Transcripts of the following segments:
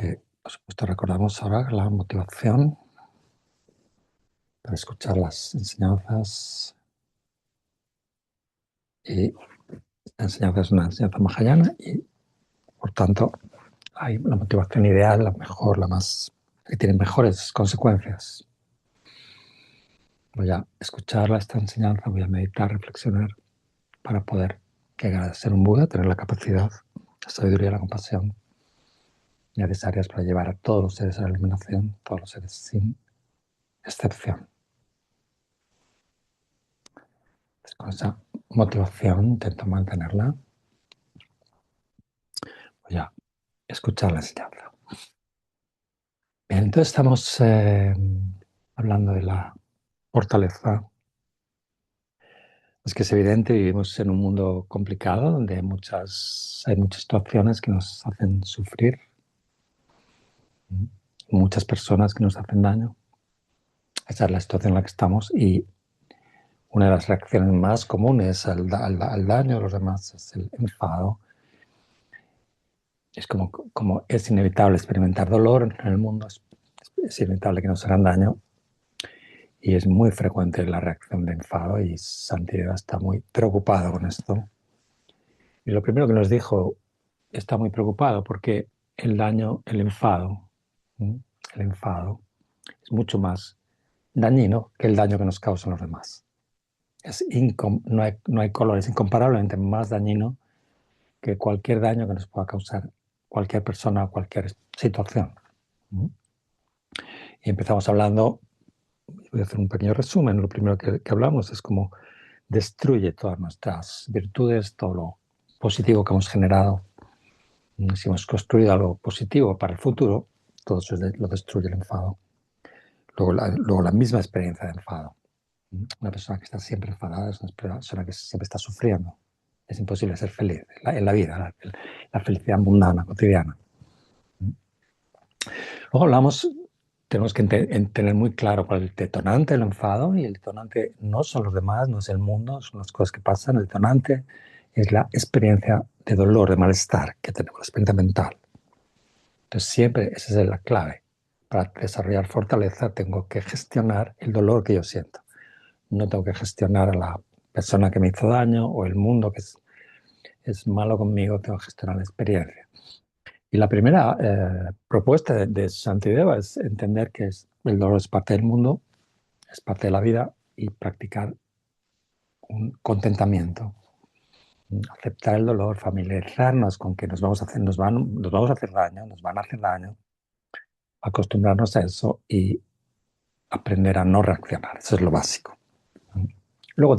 que, por supuesto, recordamos ahora la motivación para escuchar las enseñanzas. Y la enseñanza es una enseñanza mahayana y, por tanto, hay la motivación ideal, la mejor, la más que tiene mejores consecuencias. Voy a escuchar esta enseñanza, voy a meditar, reflexionar para poder llegar a ser un Buda, tener la capacidad, la sabiduría y la compasión necesarias para llevar a todos los seres a la iluminación, todos los seres sin excepción. Entonces, con esa motivación intento mantenerla. Voy a escuchar la enseñanza. Bien, entonces estamos hablando de la fortaleza. Es que es evidente, vivimos en un mundo complicado donde hay muchas situaciones que nos hacen sufrir, muchas personas que nos hacen daño. Esa es la situación en la que estamos y una de las reacciones más comunes al daño de los demás es el enfado. Es como es inevitable experimentar dolor en el mundo, es inevitable que nos hagan daño. Y es muy frecuente la reacción de enfado y Santideva está muy preocupado con esto. Y lo primero que nos dijo, está muy preocupado porque el daño, el enfado es mucho más dañino que el daño que nos causan los demás. No hay color, es incomparablemente más dañino que cualquier daño que nos pueda causar cualquier persona o cualquier situación. Y empezamos hablando, voy a hacer un pequeño resumen, lo primero que hablamos es cómo destruye todas nuestras virtudes, todo lo positivo que hemos generado. Si hemos construido algo positivo para el futuro, todo eso lo destruye el enfado. Luego la misma experiencia de enfado. Una persona que está siempre enfadada es una persona que siempre está sufriendo. Es imposible ser feliz en la vida, la felicidad mundana, cotidiana. Luego tenemos que tener muy claro cuál es el detonante del enfado, y el detonante no son los demás, no es el mundo, son las cosas que pasan. El detonante es la experiencia de dolor, de malestar que tenemos, la experiencia mental. Entonces siempre esa es la clave. Para desarrollar fortaleza tengo que gestionar el dolor que yo siento. No tengo que gestionar a la persona que me hizo daño o el mundo que es malo conmigo, tengo que gestionar la experiencia. Y la primera propuesta de Shantideva es entender que el dolor es parte del mundo, es parte de la vida, y practicar un contentamiento, aceptar el dolor, familiarizarnos con que nos vamos a hacer daño, nos van a hacer daño, acostumbrarnos a eso y aprender a no reaccionar. Eso es lo básico. Luego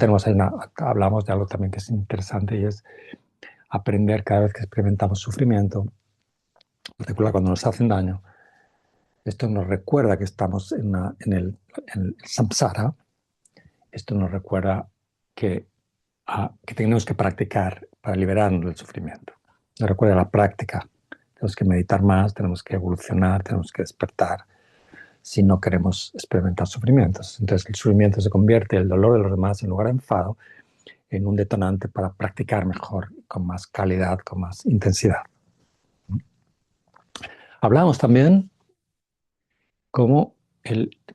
hablamos de algo también que es interesante, y es aprender cada vez que experimentamos sufrimiento, en particular cuando nos hacen daño. Esto nos recuerda que estamos en el samsara. Esto nos recuerda que tenemos que practicar para liberarnos del sufrimiento. Nos recuerda la práctica. Tenemos que meditar más, tenemos que evolucionar, tenemos que despertar si no queremos experimentar sufrimientos. Entonces el sufrimiento se convierte, el dolor de los demás, en lugar de enfado, en un detonante para practicar mejor, con más calidad, con más intensidad. Hablamos también cómo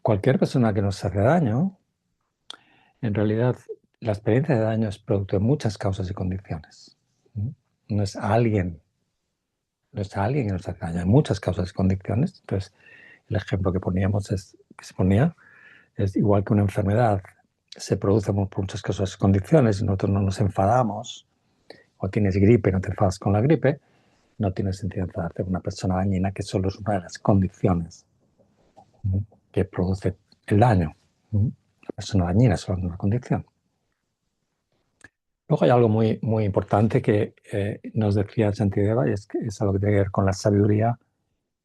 cualquier persona que nos hace daño, en realidad la experiencia de daño es producto de muchas causas y condiciones. No es alguien que nos hace daño, hay muchas causas y condiciones. Entonces, el ejemplo que se ponía es igual que una enfermedad se produce por muchas causas y condiciones, y nosotros no nos enfadamos, o tienes gripe y no te enfadas con la gripe, no tiene sentido enfadarte con una persona dañina, que solo es una de las condiciones que produce el daño. La persona dañina es solo una condición. Luego hay algo muy, muy importante que nos decía Shantideva, y es algo que tiene que ver con la sabiduría,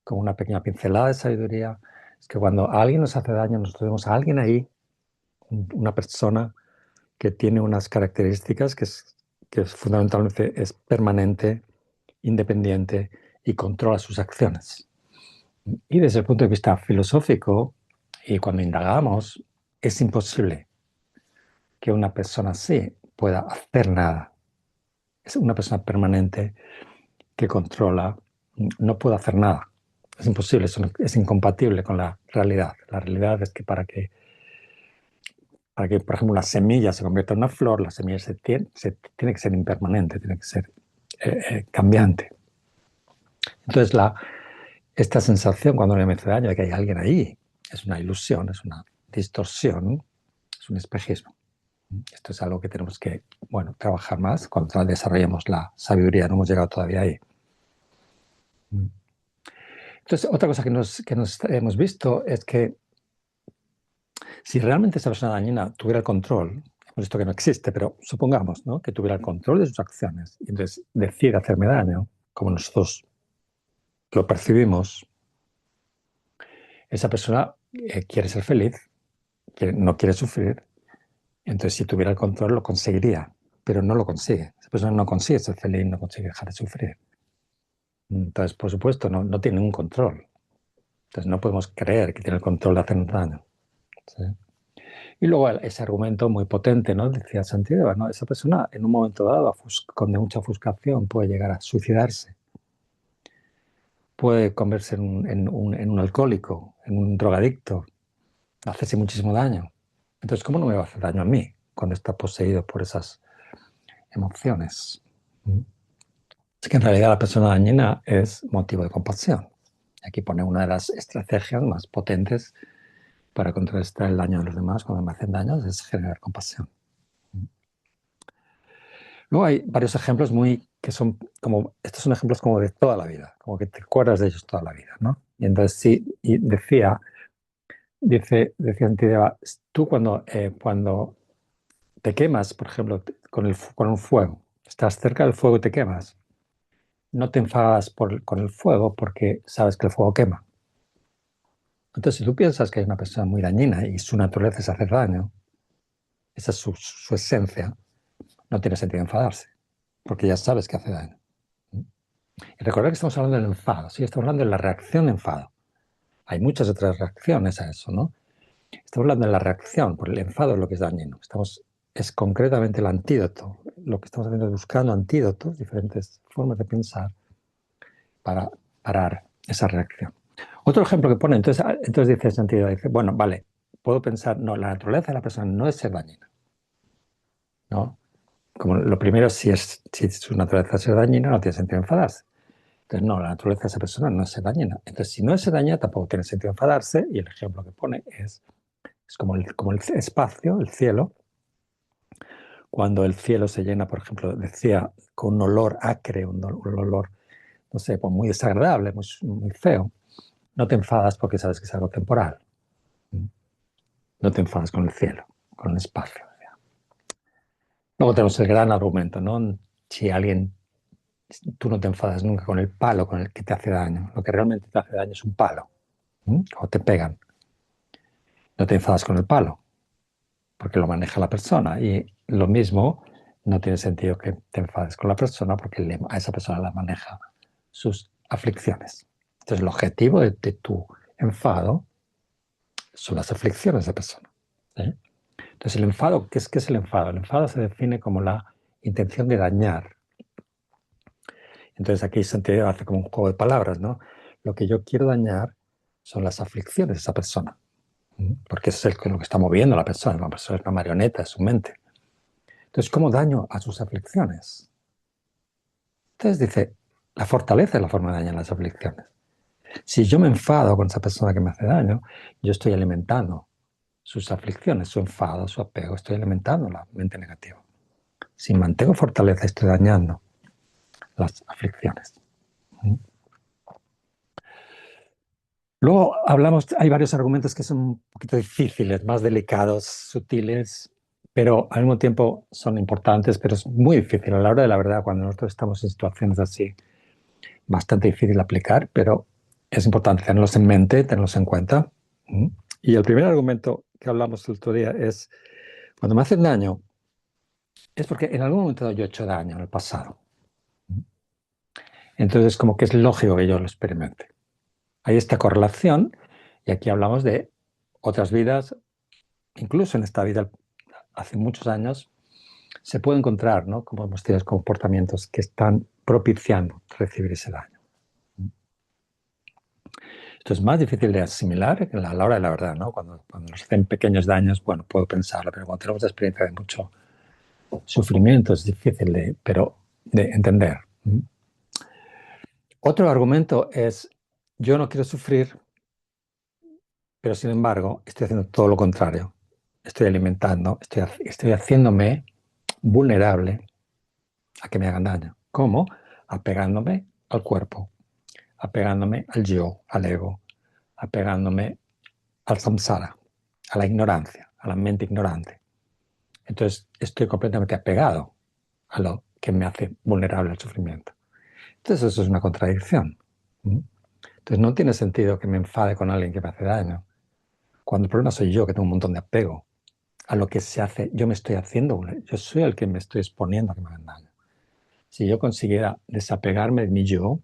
como una pequeña pincelada de sabiduría. Es que cuando alguien nos hace daño, nosotros vemos a alguien ahí, una persona que tiene unas características que fundamentalmente es permanente, independiente y controla sus acciones. Y desde el punto de vista filosófico, y cuando indagamos, es imposible que una persona así pueda hacer nada. Es una persona permanente que controla, no puede hacer nada. Es imposible, es incompatible con la realidad. La realidad es que por ejemplo, la semilla se convierta en una flor, la semilla tiene que ser impermanente, tiene que ser cambiante. Entonces, esta sensación cuando me hace daño de que hay alguien ahí es una ilusión, es una distorsión, es un espejismo. Esto es algo que tenemos que, bueno, trabajar más cuando desarrollemos la sabiduría. No hemos llegado todavía ahí. Entonces, otra cosa que nos hemos visto es que si realmente esa persona dañina tuviera el control, hemos visto que no existe, pero supongamos, ¿no?, que tuviera el control de sus acciones y entonces decide hacerme daño, como nosotros lo percibimos, esa persona quiere ser feliz, no quiere sufrir, entonces si tuviera el control lo conseguiría, pero no lo consigue. Esa persona no consigue ser feliz, no consigue dejar de sufrir. Entonces, por supuesto, no tiene ningún control. Entonces no podemos creer que tiene el control de hacernos daño. ¿Sí? Y luego ese argumento muy potente, ¿no?, decía Santideva, ¿no?, esa persona en un momento dado, con mucha frustración, puede llegar a suicidarse, puede convertirse en un alcohólico, en un drogadicto, hacerse muchísimo daño. Entonces, ¿cómo no me va a hacer daño a mí cuando está poseído por esas emociones? Es que en realidad la persona dañina es motivo de compasión. Aquí pone una de las estrategias más potentes para contrarrestar el daño de los demás cuando me hacen daño, es generar compasión. Luego hay varios ejemplos que son como, estos son ejemplos como de toda la vida, como que te acuerdas de ellos toda la vida, ¿no? Y entonces sí, y decía Antideva, tú cuando te quemas, por ejemplo, con un fuego, estás cerca del fuego y te quemas, no te enfadas con el fuego porque sabes que el fuego quema. Entonces, si tú piensas que hay una persona muy dañina y su naturaleza es hacer daño, esa es su esencia, no tiene sentido enfadarse, porque ya sabes que hace daño. Y recordad que estamos hablando del enfado, sí, estamos hablando de la reacción de enfado. Hay muchas otras reacciones a eso, ¿no? Estamos hablando de la reacción, porque el enfado es lo que es dañino. Es concretamente el antídoto. Lo que estamos haciendo es buscando antídotos, diferentes formas de pensar para parar esa reacción. Otro ejemplo que pone, entonces dice sentido, dice, bueno, vale, puedo pensar, no, la naturaleza de la persona no es ser dañina, ¿no? Como lo primero, si su naturaleza es ser dañina, no tiene sentido enfadarse. Entonces, no, la naturaleza de esa persona no es ser dañina. Entonces, si no es ser dañina, tampoco tiene sentido enfadarse, y el ejemplo que pone es como el espacio, el cielo. Cuando el cielo se llena, por ejemplo, decía, con un olor acre, un olor, no sé, pues muy desagradable, muy feo, no te enfadas porque sabes que es algo temporal. No te enfadas con el cielo, con el espacio. Luego tenemos el gran argumento, ¿no? Si tú no te enfadas nunca con el palo con el que te hace daño. Lo que realmente te hace daño es un palo. O te pegan. No te enfadas con el palo, porque lo maneja la persona. Y lo mismo, no tiene sentido que te enfades con la persona porque a esa persona la maneja sus aflicciones. Entonces, el objetivo de tu enfado son las aflicciones de la persona. ¿Sí? Entonces, el enfado, ¿qué es el enfado? El enfado se define como la intención de dañar. Entonces, aquí Santiago hace como un juego de palabras, ¿no? Lo que yo quiero dañar son las aflicciones de esa persona. Porque eso es lo que está moviendo a la persona. La persona es una marioneta de su mente. Entonces, ¿cómo daño a sus aflicciones? Entonces dice, la fortaleza es la forma de dañar las aflicciones. Si yo me enfado con esa persona que me hace daño, yo estoy alimentando sus aflicciones, su enfado, su apego, estoy alimentando la mente negativa. Si mantengo fortaleza, estoy dañando las aflicciones. Luego hay varios argumentos que son un poquito difíciles, más delicados, sutiles, pero al mismo tiempo son importantes, pero es muy difícil a la hora de la verdad cuando nosotros estamos en situaciones así, bastante difícil de aplicar, pero es importante tenerlos en mente, tenerlos en cuenta. Y el primer argumento que hablamos el otro día es, cuando me hacen daño, es porque en algún momento yo he hecho daño en el pasado. Entonces, como que es lógico que yo lo experimente. Hay esta correlación, y aquí hablamos de otras vidas, incluso en esta vida, hace muchos años, se puede encontrar, ¿no?, como hemos tenido comportamientos que están propiciando recibir ese daño. Esto es más difícil de asimilar que a la hora de la verdad, ¿no? Cuando nos hacen pequeños daños, bueno, puedo pensarlo, pero cuando tenemos la experiencia de mucho sufrimiento es difícil de entender. Otro argumento es, yo no quiero sufrir, pero sin embargo estoy haciendo todo lo contrario. Estoy alimentando, estoy haciéndome vulnerable a que me hagan daño. ¿Cómo? Apegándome al cuerpo, apegándome al yo, al ego, apegándome al samsara, a la ignorancia, a la mente ignorante. Entonces estoy completamente apegado a lo que me hace vulnerable al sufrimiento. Entonces eso es una contradicción. Entonces no tiene sentido que me enfade con alguien que me hace daño, cuando el problema soy yo, que tengo un montón de apego a lo que se hace. Yo me estoy haciendo, yo soy el que me estoy exponiendo a que me hagan daño. Si yo consiguiera desapegarme de mi yo,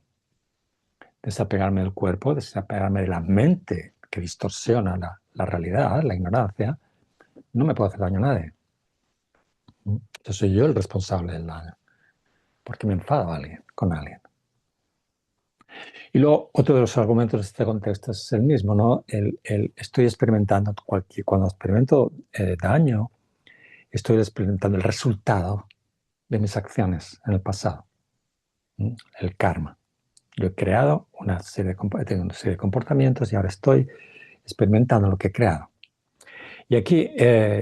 desapegarme del cuerpo, desapegarme de la mente que distorsiona la realidad, la ignorancia, no me puedo hacer daño a nadie. Yo soy yo el responsable del daño, porque me enfado con alguien. Y luego, otro de los argumentos de este contexto es el mismo, ¿no? Estoy experimentando, cuando experimento daño, estoy experimentando el resultado de mis acciones en el pasado, el karma. Yo he creado tengo una serie de comportamientos y ahora estoy experimentando lo que he creado. Y aquí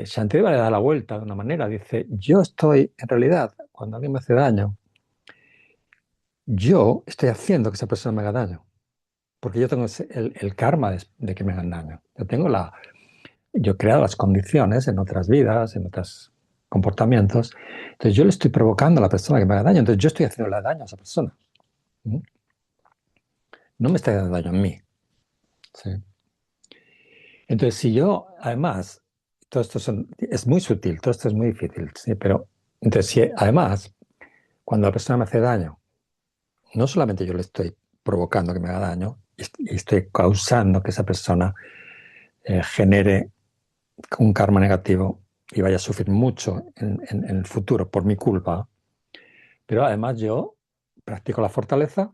Shantideva le da la vuelta de una manera, dice, yo estoy, en realidad, cuando alguien me hace daño, yo estoy haciendo que esa persona me haga daño, porque yo tengo el karma de que me hagan daño. Yo he creado las condiciones en otras vidas, en otros comportamientos, entonces yo le estoy provocando a la persona que me haga daño, entonces yo estoy haciéndole daño a esa persona. No me está dando daño a mí. ¿Sí? Entonces, si yo, además, todo esto es muy sutil, todo esto es muy difícil, ¿sí? Pero, entonces, si además, cuando la persona me hace daño, no solamente yo le estoy provocando que me haga daño, y estoy causando que esa persona genere un karma negativo y vaya a sufrir mucho en el futuro por mi culpa, pero además yo practico la fortaleza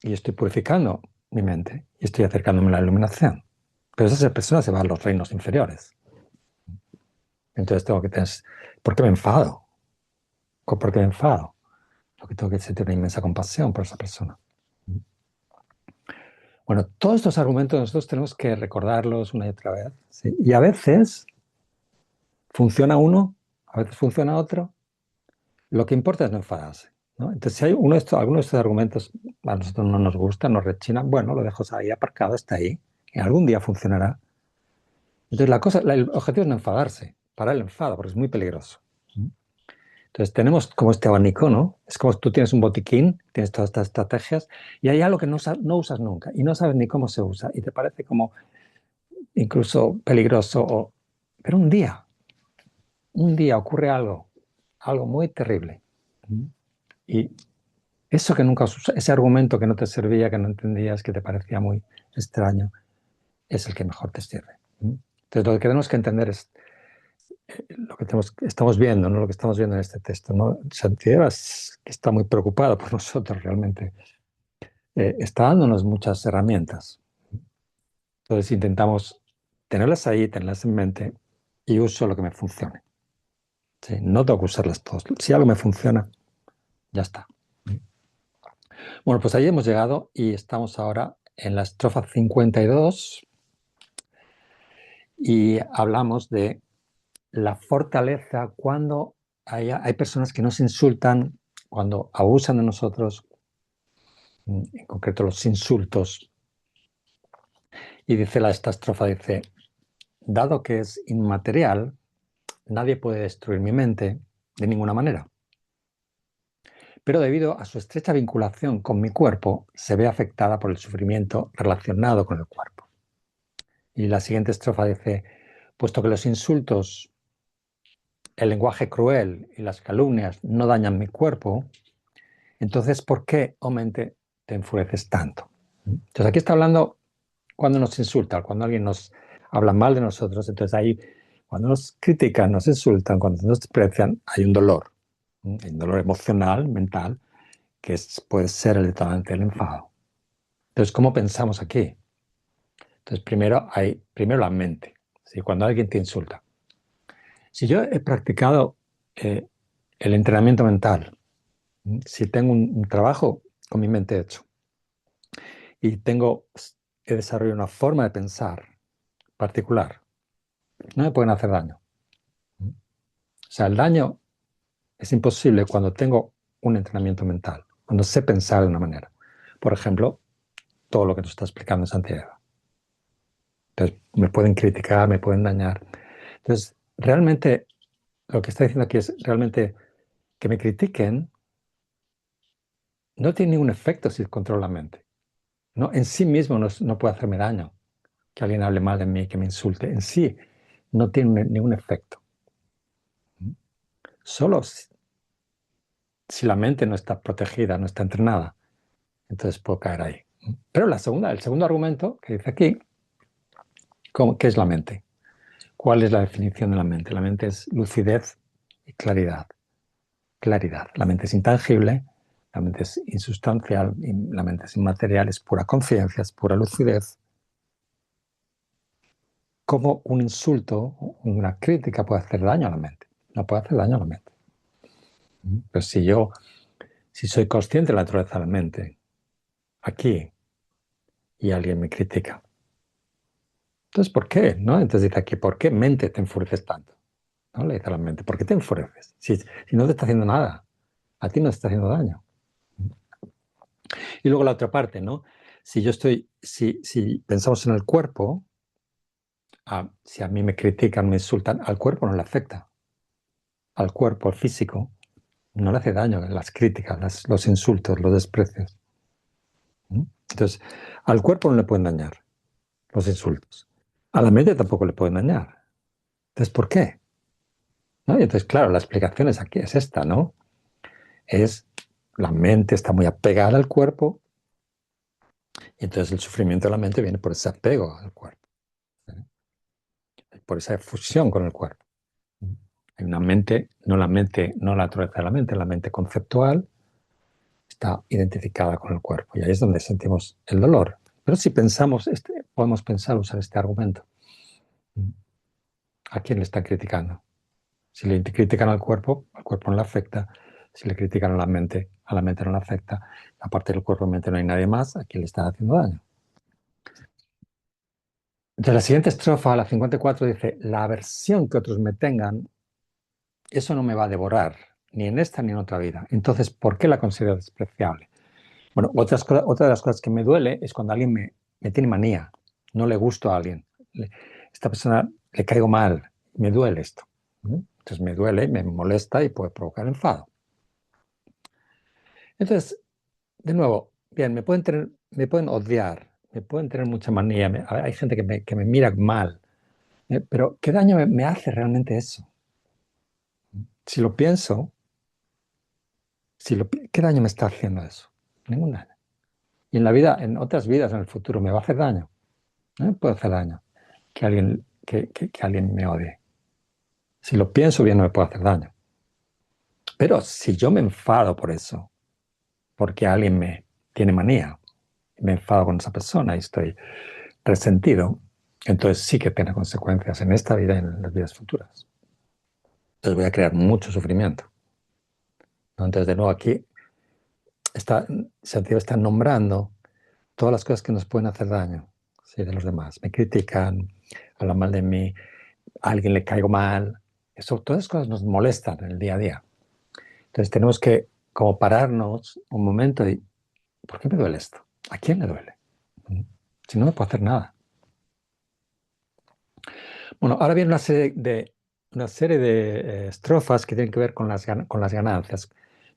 y estoy purificando mi mente y estoy acercándome a la iluminación. Pero esa persona se va a los reinos inferiores. Entonces tengo que tener... ¿Por qué me enfado? ¿Por qué me enfado? Lo que tengo que sentir una inmensa compasión por esa persona. Bueno, todos estos argumentos nosotros tenemos que recordarlos una y otra vez. ¿Sí? Y a veces funciona uno, a veces funciona otro. Lo que importa es no enfadarse, ¿no? Entonces, si hay alguno de estos argumentos a nosotros no nos gustan, nos rechinan, bueno, lo dejo ahí aparcado, está ahí, y algún día funcionará. Entonces, el objetivo es no enfadarse, parar el enfado, porque es muy peligroso. Entonces, tenemos como este abanico, ¿no? Es como si tú tienes un botiquín, tienes todas estas estrategias, y hay algo que no usas nunca, y no sabes ni cómo se usa, y te parece como incluso peligroso. Pero un día ocurre algo muy terrible. Y eso que nunca usas, ese argumento que no te servía, que no entendías, que te parecía muy extraño, es el que mejor te sirve. Entonces, lo que tenemos que entender es lo que estamos viendo, ¿no? Lo que estamos viendo en este texto, ¿no? Shantideva, que está muy preocupado por nosotros realmente, está dándonos muchas herramientas. Entonces intentamos tenerlas ahí, tenerlas en mente y uso lo que me funcione. ¿Sí? No tengo que usarlas todas. Si algo me funciona, ya está. Bueno, pues ahí hemos llegado y estamos ahora en la estrofa 52 y hablamos de la fortaleza cuando hay personas que nos insultan, cuando abusan de nosotros, en concreto los insultos. Y dice esta estrofa, dice, dado que es inmaterial, nadie puede destruir mi mente de ninguna manera. Pero debido a su estrecha vinculación con mi cuerpo, se ve afectada por el sufrimiento relacionado con el cuerpo. Y la siguiente estrofa dice, puesto que los insultos, el lenguaje cruel y las calumnias no dañan mi cuerpo, entonces, ¿por qué, oh mente, te enfureces tanto? Entonces, aquí está hablando cuando nos insultan, cuando alguien nos habla mal de nosotros. Entonces, ahí, cuando nos critican, nos insultan, cuando nos desprecian, hay un dolor. Hay un dolor emocional, mental, que puede ser el detonante del enfado. Entonces, ¿cómo pensamos aquí? Entonces, primero la mente. ¿Sí? Cuando alguien te insulta. Si yo he practicado el entrenamiento mental, si tengo un trabajo con mi mente hecho y he desarrollado una forma de pensar particular, no me pueden hacer daño. O sea, el daño es imposible cuando tengo un entrenamiento mental, cuando sé pensar de una manera. Por ejemplo, todo lo que nos está explicando Santiago. Entonces, me pueden criticar, me pueden dañar. Entonces, realmente, lo que está diciendo aquí es realmente que me critiquen no tiene ningún efecto si controlo la mente. No, en sí mismo no puede hacerme daño. Que alguien hable mal de mí, que me insulte, en sí no tiene ningún efecto. Solo si la mente no está protegida, no está entrenada, entonces puedo caer ahí. Pero el segundo argumento que dice aquí, ¿qué es la mente? ¿Cuál es la definición de la mente? La mente es lucidez y claridad. Claridad. La mente es intangible, la mente es insustancial, la mente es inmaterial, es pura conciencia, es pura lucidez. ¿Cómo un insulto, una crítica puede hacer daño a la mente? No puede hacer daño a la mente. Pues si soy consciente de la naturaleza de la mente, aquí, y alguien me critica, entonces, ¿por qué? ¿No? Entonces dice aquí, ¿por qué mente te enfureces tanto? ¿No? Le dice a la mente, ¿por qué te enfureces? Si no te está haciendo nada, a ti no te está haciendo daño. Y luego la otra parte, ¿no? Si pensamos en el cuerpo, si a mí me critican, me insultan, al cuerpo no le afecta. Al cuerpo físico no le hace daño las críticas, los insultos, los desprecios. Entonces, al cuerpo no le pueden dañar los insultos. A la mente tampoco le pueden dañar. Entonces, ¿por qué? ¿No? Y entonces, claro, la explicación es esta, ¿no? La mente está muy apegada al cuerpo y entonces el sufrimiento de la mente viene por ese apego al cuerpo, ¿eh? Por esa fusión con el cuerpo. Hay una mente, no la naturaleza de la mente conceptual está identificada con el cuerpo y ahí es donde sentimos el dolor. Pero si pensamos, podemos usar este argumento. ¿A quién le están criticando? Si le critican al cuerpo no le afecta. Si le critican a la mente no le afecta. Aparte del cuerpo y mente no hay nadie más, ¿a quién le están haciendo daño? Entonces la siguiente estrofa, la 54, dice, la aversión que otros me tengan, eso no me va a devorar, ni en esta ni en otra vida. Entonces, ¿por qué la considero despreciable? Bueno, otra de las cosas que me duele es cuando alguien me tiene manía, no le gusto a alguien. Esta persona le caigo mal, me duele esto. Entonces me duele, me molesta y puede provocar enfado. Entonces, de nuevo, bien, me pueden odiar, me pueden tener mucha manía, hay gente que me mira mal, pero ¿qué daño me hace realmente eso? Si lo pienso, ¿qué daño me está haciendo eso? Ningún daño. Y en la vida, en otras vidas, en el futuro, ¿me va a hacer daño? No me puede hacer daño que alguien me odie. Si lo pienso bien, no me puede hacer daño. Pero si yo me enfado por eso, porque alguien me tiene manía, me enfado con esa persona y estoy resentido, entonces sí que tiene consecuencias en esta vida y en las vidas futuras. Entonces voy a crear mucho sufrimiento. Entonces, de nuevo, aquí Santiago está nombrando todas las cosas que nos pueden hacer daño, ¿sí? De los demás. Me critican, hablan mal de mí, a alguien le caigo mal. Todas esas cosas nos molestan en el día a día. Entonces tenemos que como pararnos un momento y, ¿por qué me duele esto? ¿A quién le duele? Si no, no puedo hacer nada. Bueno, ahora viene una serie de estrofas que tienen que ver con las ganancias.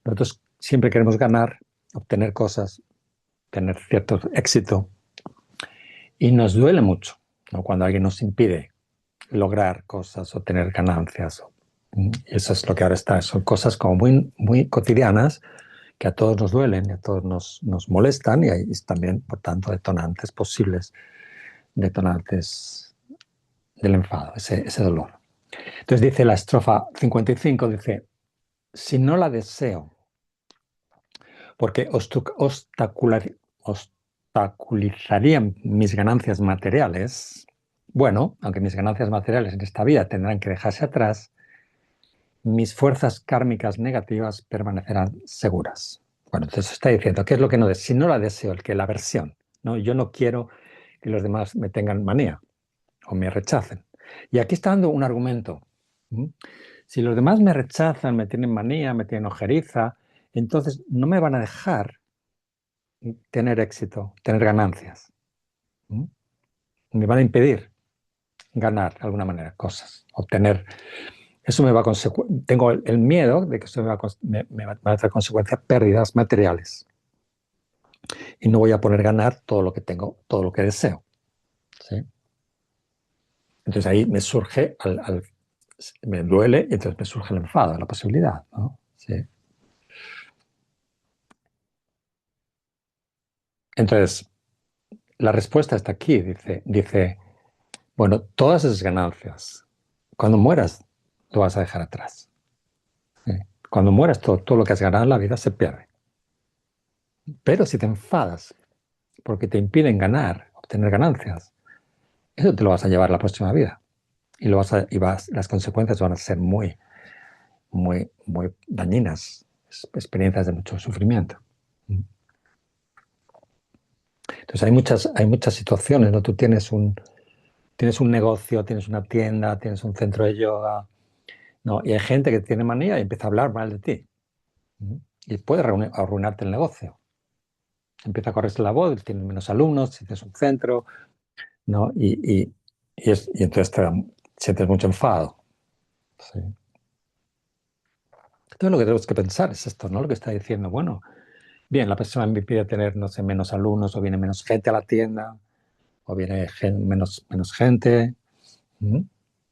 Nosotros siempre queremos ganar, obtener cosas, tener cierto éxito y nos duele mucho, ¿no? Cuando alguien nos impide lograr cosas o tener ganancias. Eso es lo que ahora está. Son cosas como muy, muy cotidianas que a todos nos duelen y a todos nos molestan y hay también, por tanto, detonantes del enfado, ese dolor. Entonces dice la estrofa 55, dice, si no la deseo, porque obstaculizarían mis ganancias materiales, bueno, aunque mis ganancias materiales en esta vida tendrán que dejarse atrás, mis fuerzas kármicas negativas permanecerán seguras. Bueno, entonces está diciendo, ¿qué es lo que no deseo? Si no la deseo, el que la aversión, ¿no? Yo no quiero que los demás me tengan manía o me rechacen. Y aquí está dando un argumento. Si los demás me rechazan, me tienen manía, me tienen ojeriza, entonces no me van a dejar tener éxito, tener ganancias. Me van a impedir ganar de alguna manera cosas, obtener. Eso me va a tengo el miedo de que eso me va a traer consecuencias, pérdidas materiales. Y no voy a poder ganar todo lo que tengo, todo lo que deseo. ¿Sí? Entonces ahí me surge, me duele, y entonces me surge el enfado, la posibilidad, ¿no? Sí. Entonces, la respuesta está aquí, dice, bueno, todas esas ganancias, cuando mueras, lo vas a dejar atrás. ¿Sí? Cuando mueras, todo lo que has ganado en la vida se pierde. Pero si te enfadas porque te impiden ganar, obtener ganancias, eso te lo vas a llevar a la próxima vida. Y, las consecuencias van a ser muy, muy, muy dañinas, experiencias de mucho sufrimiento. Entonces hay muchas situaciones, ¿no? Tú tienes un negocio, tienes una tienda, tienes un centro de yoga, ¿no? Y hay gente que tiene manía y empieza a hablar mal de ti. Y puede arruinarte el negocio. Empieza a correrse la voz, tienes menos alumnos, si tienes un centro, ¿no? Y entonces sientes mucho enfado. Sí. Entonces lo que tenemos que pensar es esto, ¿no? Lo que está diciendo, bueno, bien, la persona me pide tener, no sé, menos alumnos, o viene menos gente a la tienda, o viene menos gente.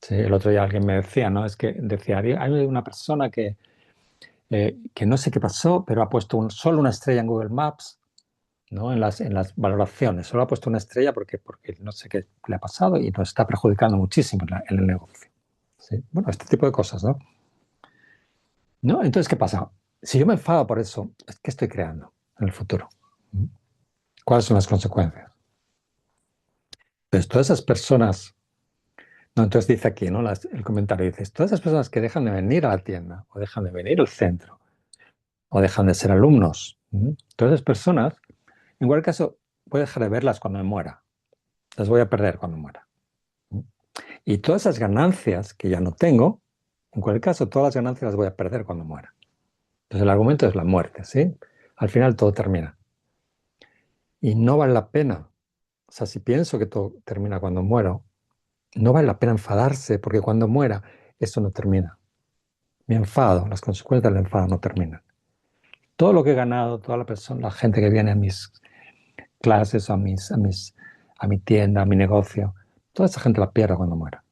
Sí, el otro día alguien me decía, ¿no? Es que decía, hay una persona que no sé qué pasó, pero ha puesto solo una estrella en Google Maps, ¿no? En las valoraciones. Solo ha puesto una estrella porque no sé qué le ha pasado y nos está perjudicando muchísimo en el negocio. ¿Sí? Bueno, este tipo de cosas, ¿no? ¿No? Entonces, ¿qué pasa? Si yo me enfado por eso, ¿qué estoy creando en el futuro? ¿Cuáles son las consecuencias? Pues todas esas personas, no, entonces dice aquí, ¿no? El comentario dice, todas esas personas que dejan de venir a la tienda, o dejan de venir al centro, o dejan de ser alumnos, todas esas personas, en cualquier caso, voy a dejar de verlas cuando me muera. Las voy a perder cuando muera. Y todas esas ganancias que ya no tengo, en cualquier caso, todas las ganancias las voy a perder cuando muera. Entonces el argumento es la muerte, ¿sí? Al final todo termina. Y no vale la pena. O sea, si pienso que todo termina cuando muero, no vale la pena enfadarse, porque cuando muera, eso no termina. Mi enfado, las consecuencias del enfado no terminan. Todo lo que he ganado, toda la gente que viene a mis clases, a mi tienda, a mi negocio, toda esa gente la pierdo cuando muera.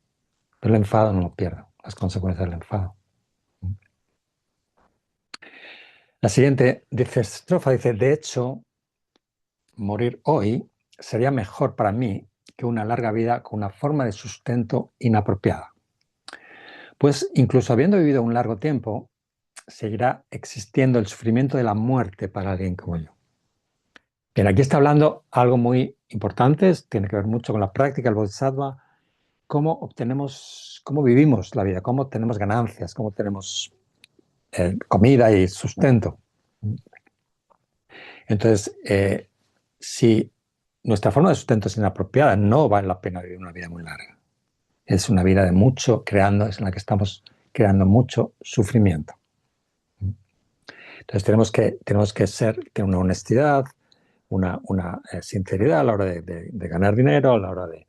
Pero el enfado no lo pierdo, las consecuencias del enfado. La siguiente estrofa dice, de hecho, morir hoy sería mejor para mí que una larga vida con una forma de sustento inapropiada. Pues incluso habiendo vivido un largo tiempo, seguirá existiendo el sufrimiento de la muerte para alguien como yo. Bien, aquí está hablando algo muy importante, tiene que ver mucho con la práctica del Bodhisattva, cómo vivimos la vida, cómo tenemos ganancias, cómo tenemos comida y sustento. Entonces, si nuestra forma de sustento es inapropiada, no vale la pena vivir una vida muy larga. Es una vida de mucho es en la que estamos creando mucho sufrimiento. Entonces tenemos que tener una honestidad, una sinceridad a la hora de ganar dinero, a la hora de,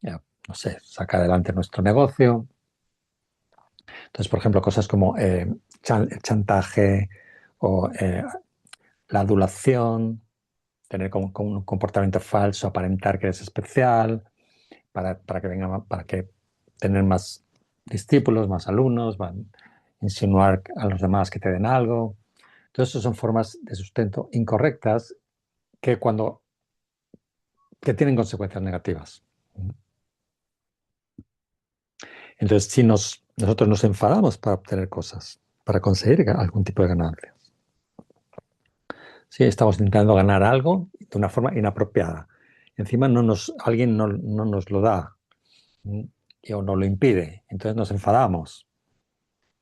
no sé, sacar adelante nuestro negocio. Entonces, por ejemplo, cosas como el chantaje o la adulación, tener como un comportamiento falso, aparentar que eres especial, para que tener más discípulos, más alumnos, insinuar a los demás que te den algo. Todo eso son formas de sustento incorrectas que tienen consecuencias negativas. Entonces, si nosotros nos enfadamos para obtener cosas, para conseguir algún tipo de ganancia, sí, estamos intentando ganar algo, de una forma inapropiada. Encima alguien no nos lo da o nos lo impide, entonces nos enfadamos.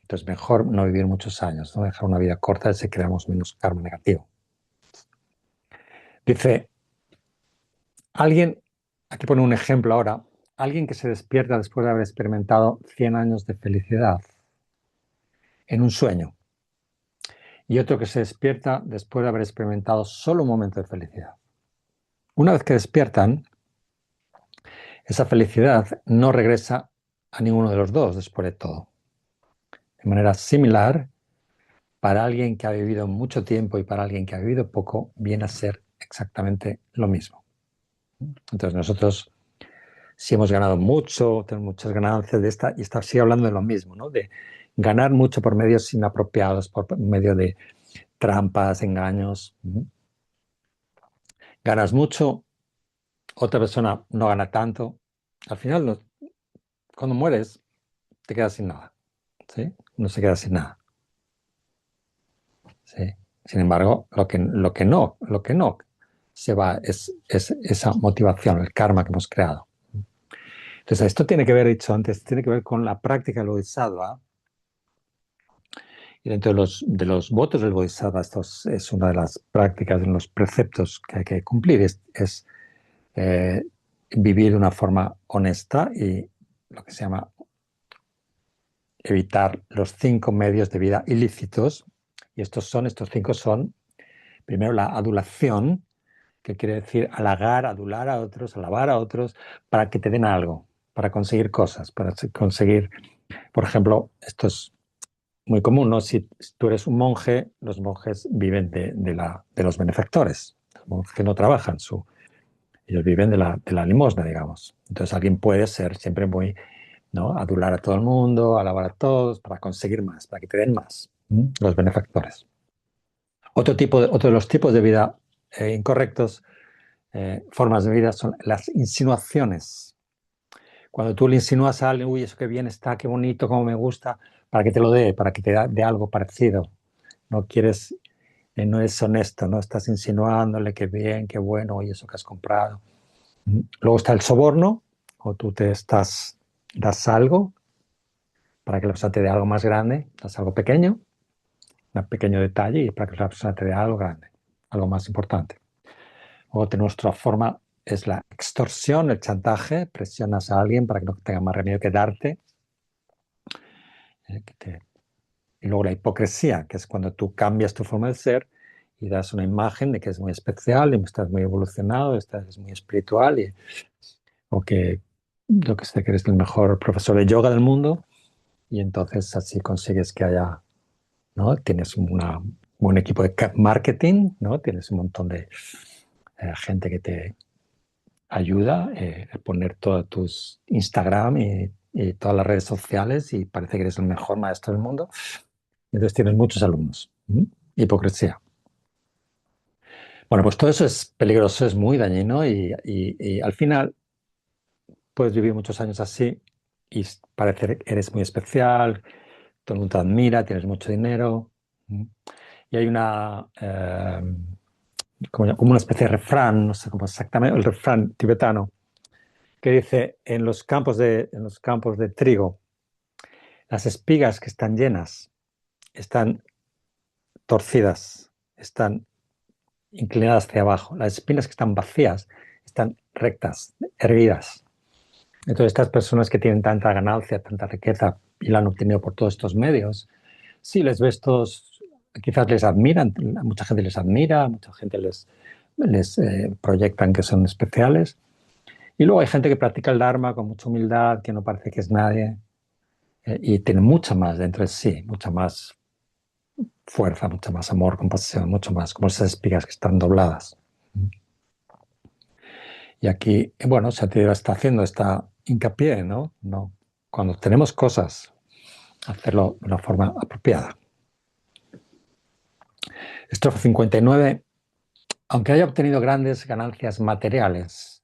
Entonces mejor no vivir muchos años, no dejar una vida corta si creamos menos karma negativo. Dice, alguien, aquí pone un ejemplo ahora, alguien que se despierta después de haber experimentado 100 años de felicidad en un sueño y otro que se despierta después de haber experimentado solo un momento de felicidad. Una vez que despiertan, esa felicidad no regresa a ninguno de los dos después de todo. De manera similar, para alguien que ha vivido mucho tiempo y para alguien que ha vivido poco, viene a ser exactamente lo mismo. Entonces nosotros, si hemos ganado mucho, tenemos muchas ganancias de esta, y sigue hablando de lo mismo, ¿no? De ganar mucho por medios inapropiados, por medio de trampas, engaños. Ganas mucho, otra persona no gana tanto. Al final, cuando mueres, te quedas sin nada. ¿Sí? No se queda sin nada. ¿Sí? Sin embargo, lo que no se va es esa motivación, el karma que hemos creado. Entonces, esto tiene que ver, dicho antes, tiene que ver con la práctica del Bodhisattva. Y dentro de los votos del Bodhisattva, esto es una de las prácticas, de los preceptos que hay que cumplir, es vivir de una forma honesta y lo que se llama evitar los 5 medios de vida ilícitos. Y estos 5 son, primero, la adulación, que quiere decir halagar, adular a otros, alabar a otros, para que te den algo, para conseguir cosas, para conseguir, por ejemplo, esto es muy común, ¿no? Si tú eres un monje, los monjes viven de los benefactores. Los monjes no trabajan, ellos viven de la limosna, digamos. Entonces alguien puede ser siempre muy, ¿no? Adular a todo el mundo, alabar a todos, para conseguir más, para que te den más, los benefactores. Otro de los tipos de vida incorrectos, formas de vida, son las insinuaciones. Cuando tú le insinúas a alguien, uy, eso qué bien está, qué bonito, cómo me gusta, para que te lo dé, para que te dé algo parecido. No quieres, no es honesto, no estás insinuándole qué bien, qué bueno, y eso que has comprado. Luego está el soborno, o tú das algo para que la persona te dé algo más grande, das algo pequeño, un pequeño detalle, y para que la persona te dé algo grande, algo más importante. Luego tenemos otra forma, es la extorsión, el chantaje, presionas a alguien para que no tenga más remedio que darte. Y luego la hipocresía, que es cuando tú cambias tu forma de ser y das una imagen de que es muy especial, y estás muy evolucionado, estás muy espiritual, o que lo que sé que eres el mejor profesor de yoga del mundo, y entonces así consigues que haya, ¿no? Tienes un buen equipo de marketing, ¿no? Tienes un montón de gente que te ayuda a poner todos tus Instagram y todas las redes sociales, y parece que eres el mejor maestro del mundo. Entonces tienes muchos alumnos. Hipocresía. Bueno, pues todo eso es peligroso, es muy dañino, y al final puedes vivir muchos años así y parecer que eres muy especial, todo el mundo te admira, tienes mucho dinero. Y hay como una especie de refrán, no sé cómo exactamente, el refrán tibetano, que dice, en los campos de trigo, las espigas que están llenas están torcidas, están inclinadas hacia abajo. Las espinas que están vacías están rectas, erguidas. Entonces, estas personas que tienen tanta ganancia, tanta riqueza y la han obtenido por todos estos medios, si les ves todos, quizás les admiran, mucha gente les admira, mucha gente les proyectan que son especiales. Y luego hay gente que practica el Dharma con mucha humildad, que no parece que es nadie, y tiene mucha más dentro de sí, mucha más fuerza, mucha más amor, compasión, mucho más, como esas espigas que están dobladas. Y aquí, bueno, Satya está haciendo esta hincapié, ¿no? Cuando tenemos cosas, hacerlo de una forma apropiada. Estrofa 59. Aunque haya obtenido grandes ganancias materiales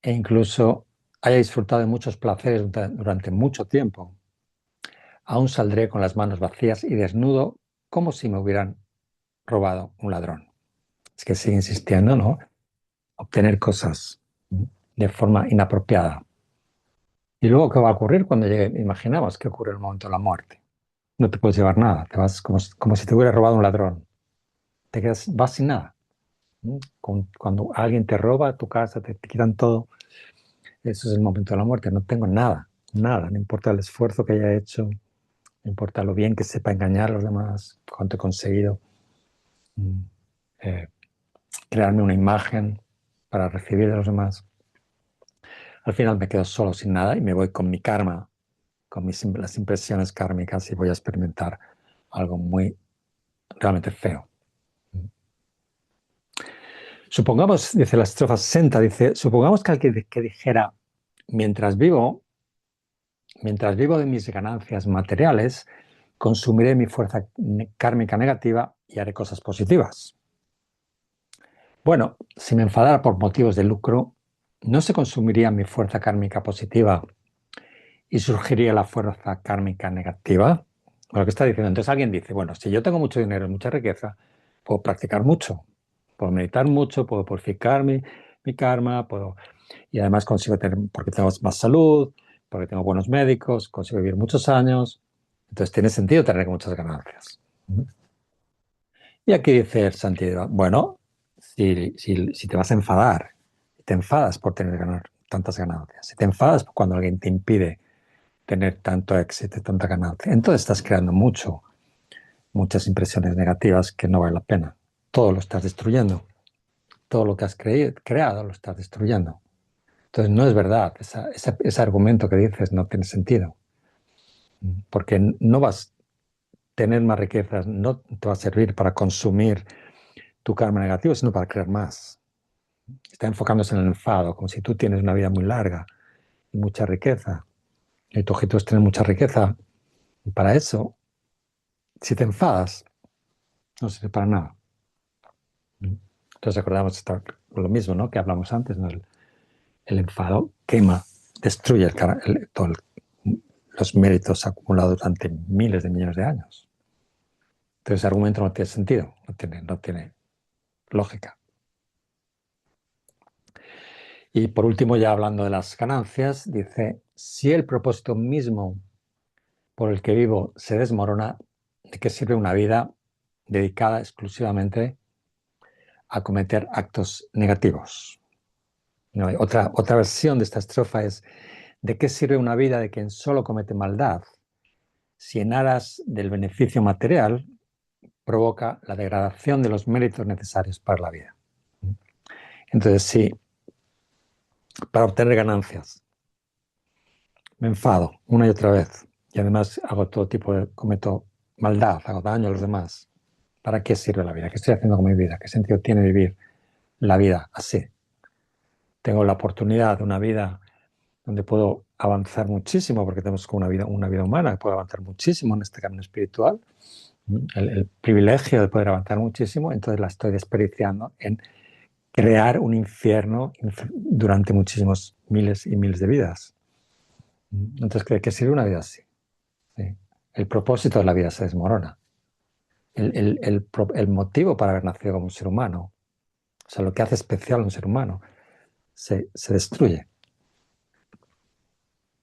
e incluso haya disfrutado de muchos placeres durante mucho tiempo, aún saldré con las manos vacías y desnudo como si me hubieran robado un ladrón. Es que sigue insistiendo, ¿no? Obtener cosas de forma inapropiada. ¿Y luego qué va a ocurrir cuando llegue? Imaginamos que ocurre el momento de la muerte. No te puedes llevar nada, te vas como si te hubiera robado un ladrón. Te quedas, vas sin nada. Cuando alguien te roba tu casa, te quitan todo, eso es el momento de la muerte. No tengo nada, nada, no importa el esfuerzo que haya hecho, no importa lo bien que sepa engañar a los demás, cuánto he conseguido eh, crearme una imagen para recibir de los demás. Al final me quedo solo sin nada y me voy con mi karma, con las impresiones kármicas y voy a experimentar algo muy realmente feo. Supongamos, dice la estrofa 60, dice, supongamos que alguien que dijera, mientras vivo de mis ganancias materiales, consumiré mi fuerza kármica negativa y haré cosas positivas. Bueno, si me enfadara por motivos de lucro, ¿no se consumiría mi fuerza kármica positiva y surgiría la fuerza kármica negativa? Lo que está diciendo. Entonces alguien dice, bueno, si yo tengo mucho dinero y mucha riqueza, puedo practicar mucho, puedo meditar mucho, puedo purificar mi karma, y además consigo tener, porque tengo más salud, porque tengo buenos médicos, consigo vivir muchos años. Entonces tiene sentido tener muchas ganancias. Y aquí dice el Santidad, bueno, si te vas a enfadar, te enfadas por tener tantas ganancias, si te enfadas cuando alguien te impide tener tanto éxito, tanta ganancia, entonces estás creando muchas impresiones negativas que no vale la pena. Todo lo estás destruyendo. Todo lo que has creado lo estás destruyendo. Entonces no es verdad. Ese argumento que dices no tiene sentido. Porque no vas a tener más riquezas, no te va a servir para consumir tu karma negativo, sino para crear más. Está enfocándose en el enfado, como si tú tienes una vida muy larga y mucha riqueza. Y tu objetivo es tener mucha riqueza. Y para eso, si te enfadas, no sirve para nada. Entonces acordamos lo mismo, ¿no? Que hablamos antes, ¿no? El enfado quema, destruye todos los méritos acumulados durante miles de millones de años. Entonces ese argumento no tiene sentido, no tiene lógica. Y por último, ya hablando de las ganancias, dice, si el propósito mismo por el que vivo se desmorona, ¿de qué sirve una vida dedicada exclusivamente a cometer actos negativos? No, otra versión de esta estrofa es, ¿de qué sirve una vida de quien solo comete maldad si en aras del beneficio material provoca la degradación de los méritos necesarios para la vida? Entonces, sí, para obtener ganancias, me enfado una y otra vez y además cometo maldad, hago daño a los demás. ¿Para qué sirve la vida? ¿Qué estoy haciendo con mi vida? ¿Qué sentido tiene vivir la vida así? Tengo la oportunidad de una vida donde puedo avanzar muchísimo, porque tenemos una vida humana, puedo avanzar muchísimo en este camino espiritual, el privilegio de poder avanzar muchísimo, entonces la estoy desperdiciando en crear un infierno durante muchísimos miles y miles de vidas. Entonces, ¿qué sirve una vida así? ¿Sí? El propósito de la vida se desmorona. El motivo para haber nacido como un ser humano, o sea, lo que hace especial a un ser humano, se destruye.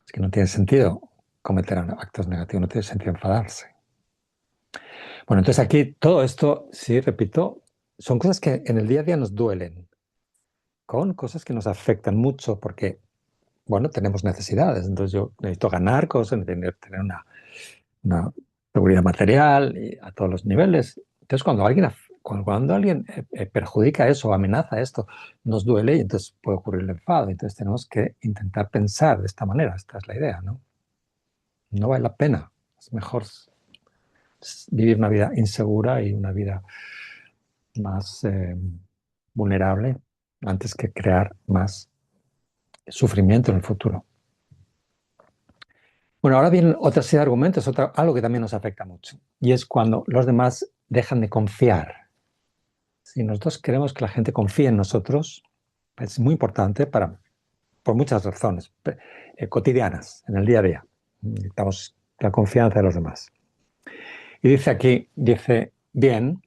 Es que no tiene sentido cometer actos negativos, no tiene sentido enfadarse. Bueno, entonces aquí todo esto, sí, repito, son cosas que en el día a día nos duelen, con cosas que nos afectan mucho porque, bueno, tenemos necesidades. Entonces yo necesito ganar cosas, tener una seguridad material y a todos los niveles. Entonces cuando alguien perjudica eso o amenaza esto, nos duele y entonces puede ocurrir el enfado. Entonces tenemos que intentar pensar de esta manera. Esta es la idea, ¿no? No vale la pena. Es mejor vivir una vida insegura y una vida más vulnerable antes que crear más sufrimiento en el futuro. Bueno, ahora vienen otra serie de argumentos, algo que también nos afecta mucho, y es cuando los demás dejan de confiar. Si nosotros queremos que la gente confíe en nosotros, es muy importante por muchas razones cotidianas, en el día a día. Necesitamos la confianza de los demás. Y dice aquí, bien,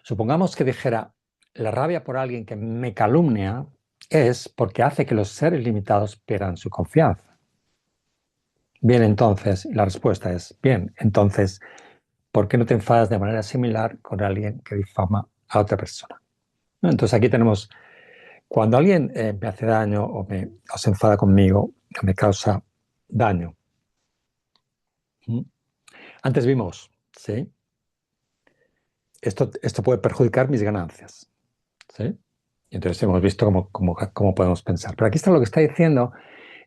Supongamos que dijera, la rabia por alguien que me calumnia es porque hace que los seres limitados pierdan su confianza. Bien, entonces, la respuesta es, bien, entonces, ¿por qué no te enfadas de manera similar con alguien que difama a otra persona? ¿No? Entonces aquí tenemos, cuando alguien me hace daño o se enfada conmigo, o me causa daño. Antes vimos, ¿sí? Esto puede perjudicar mis ganancias, ¿sí? Y entonces hemos visto cómo podemos pensar. Pero aquí está lo que está diciendo,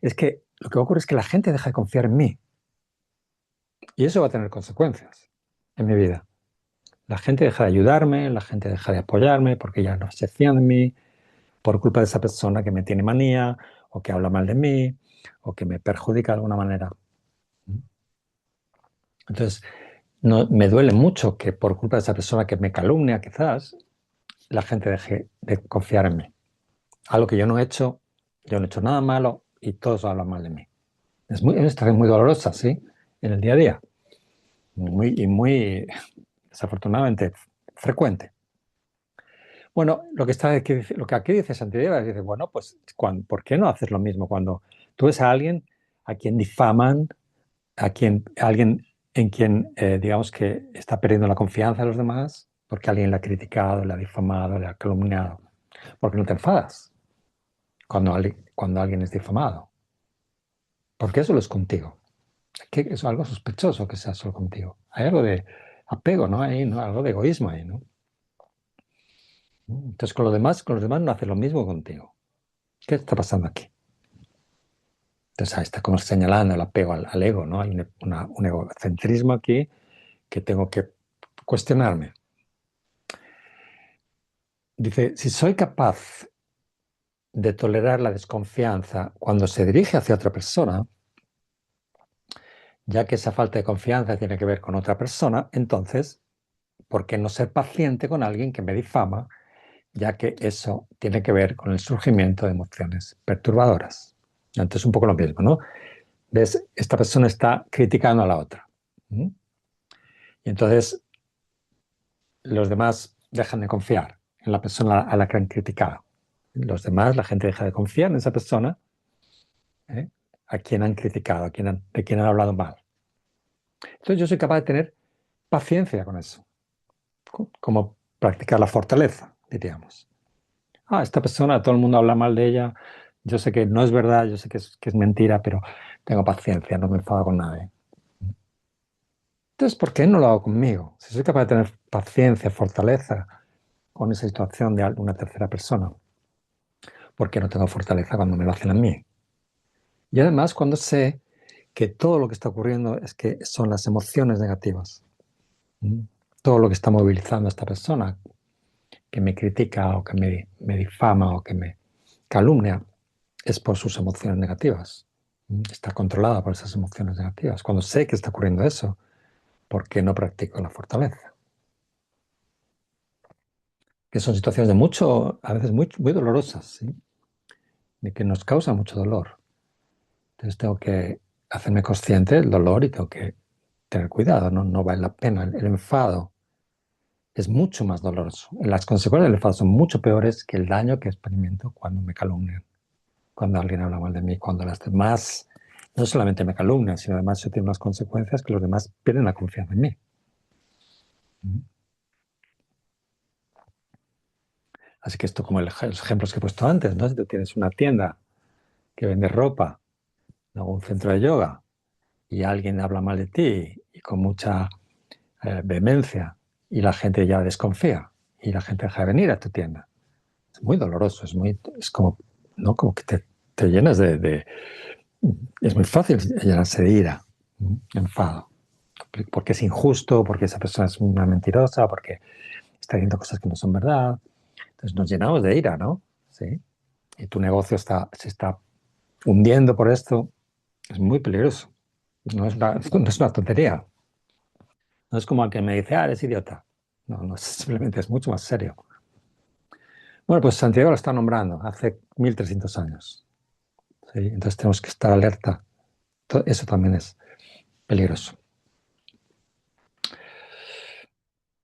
es que lo que ocurre es que la gente deja de confiar en mí. Y eso va a tener consecuencias en mi vida. La gente deja de ayudarme, la gente deja de apoyarme porque ya no se fían de mí por culpa de esa persona que me tiene manía o que habla mal de mí o que me perjudica de alguna manera. Entonces, no, me duele mucho que por culpa de esa persona que me calumnia quizás, la gente deje de confiar en mí. Algo que yo no he hecho nada malo y todos hablan mal de mí. Es una situación muy dolorosa, ¿sí? En el día a día. Muy desafortunadamente frecuente. Bueno, lo que aquí dice Santideva dice, bueno, pues, ¿por qué no haces lo mismo cuando tú ves a alguien a quien difaman, alguien en quien, digamos, que está perdiendo la confianza de los demás, porque alguien le ha criticado, le ha difamado, le ha calumniado? ¿Por qué no te enfadas cuando alguien es difamado? Porque solo es contigo. Que es algo sospechoso que sea solo contigo. Hay algo de apego, ¿no? Hay, ¿no? Algo de egoísmo ahí, ¿no? Entonces con los demás no hace lo mismo contigo. ¿Qué está pasando aquí? Entonces ahí está como señalando el apego al ego, ¿no? Hay un egocentrismo aquí que tengo que cuestionarme. Dice, si soy capaz de tolerar la desconfianza cuando se dirige hacia otra persona, ya que esa falta de confianza tiene que ver con otra persona, entonces, ¿por qué no ser paciente con alguien que me difama, ya que eso tiene que ver con el surgimiento de emociones perturbadoras? Entonces, un poco lo mismo, ¿no? ¿Ves? Esta persona está criticando a la otra. ¿Mm? Y entonces los demás dejan de confiar en la persona a la que han criticado. Los demás, la gente deja de confiar en esa persona, ¿eh? A quien han criticado, de quien han hablado mal. Entonces yo soy capaz de tener paciencia con eso, como practicar la fortaleza, diríamos. Esta persona, todo el mundo habla mal de ella, yo sé que no es verdad, yo sé que es mentira, pero tengo paciencia, no me enfado con nadie. Entonces, ¿por qué no lo hago conmigo? Si soy capaz de tener paciencia, fortaleza con esa situación de una tercera persona, ¿por qué no tengo fortaleza cuando me lo hacen a mí? Y además cuando sé que todo lo que está ocurriendo es que son las emociones negativas. Todo lo que está movilizando a esta persona que me critica o que me difama o que me calumnia es por sus emociones negativas. Está controlada por esas emociones negativas. Cuando sé que está ocurriendo eso, ¿por qué no practico la fortaleza? Que son situaciones a veces muy dolorosas, ¿sí? De que nos causa mucho dolor. Entonces tengo que hacerme consciente del dolor y tengo que tener cuidado, no vale la pena. El enfado es mucho más doloroso. Las consecuencias del enfado son mucho peores que el daño que experimento cuando me calumnian, cuando alguien habla mal de mí, cuando las demás no solamente me calumnian, sino además eso tiene unas consecuencias que los demás pierden la confianza en mí. Así que esto como los ejemplos que he puesto antes, ¿no? Si tú tienes una tienda que vende ropa, ¿no? Un centro de yoga, y alguien habla mal de ti y con mucha vehemencia y la gente ya desconfía y la gente deja de venir a tu tienda. Es muy doloroso, es como, ¿no? Como que te llenas es muy fácil llenarse de ira, enfado, porque es injusto, porque esa persona es una mentirosa, porque está diciendo cosas que no son verdad. Entonces nos llenamos de ira, ¿no? Sí. Y tu negocio se está hundiendo por esto. Es muy peligroso. No es una tontería. No es como el que me dice, eres idiota. No, simplemente es mucho más serio. Bueno, pues Santiago lo está nombrando hace 1300 años. ¿Sí? Entonces tenemos que estar alerta. Eso también es peligroso.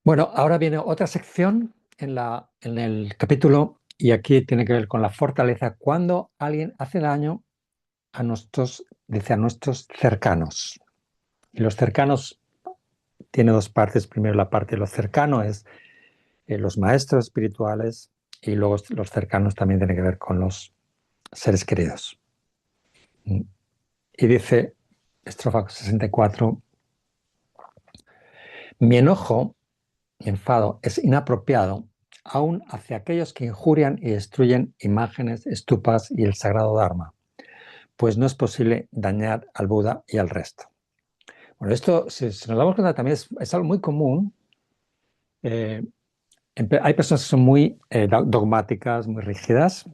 Bueno, ahora viene otra sección en el capítulo y aquí tiene que ver con la fortaleza cuando alguien hace daño a dice a nuestros cercanos. Y los cercanos tiene dos partes. Primero la parte de lo cercano es los maestros espirituales y luego los cercanos también tienen que ver con los seres queridos. Y dice, estrofa 64, mi enojo, mi enfado es inapropiado aún hacia aquellos que injurian y destruyen imágenes, estupas y el sagrado Dharma, pues no es posible dañar al Buda y al resto. Bueno, esto, si nos damos cuenta, también es algo muy común. Hay personas que son muy dogmáticas, muy rígidas,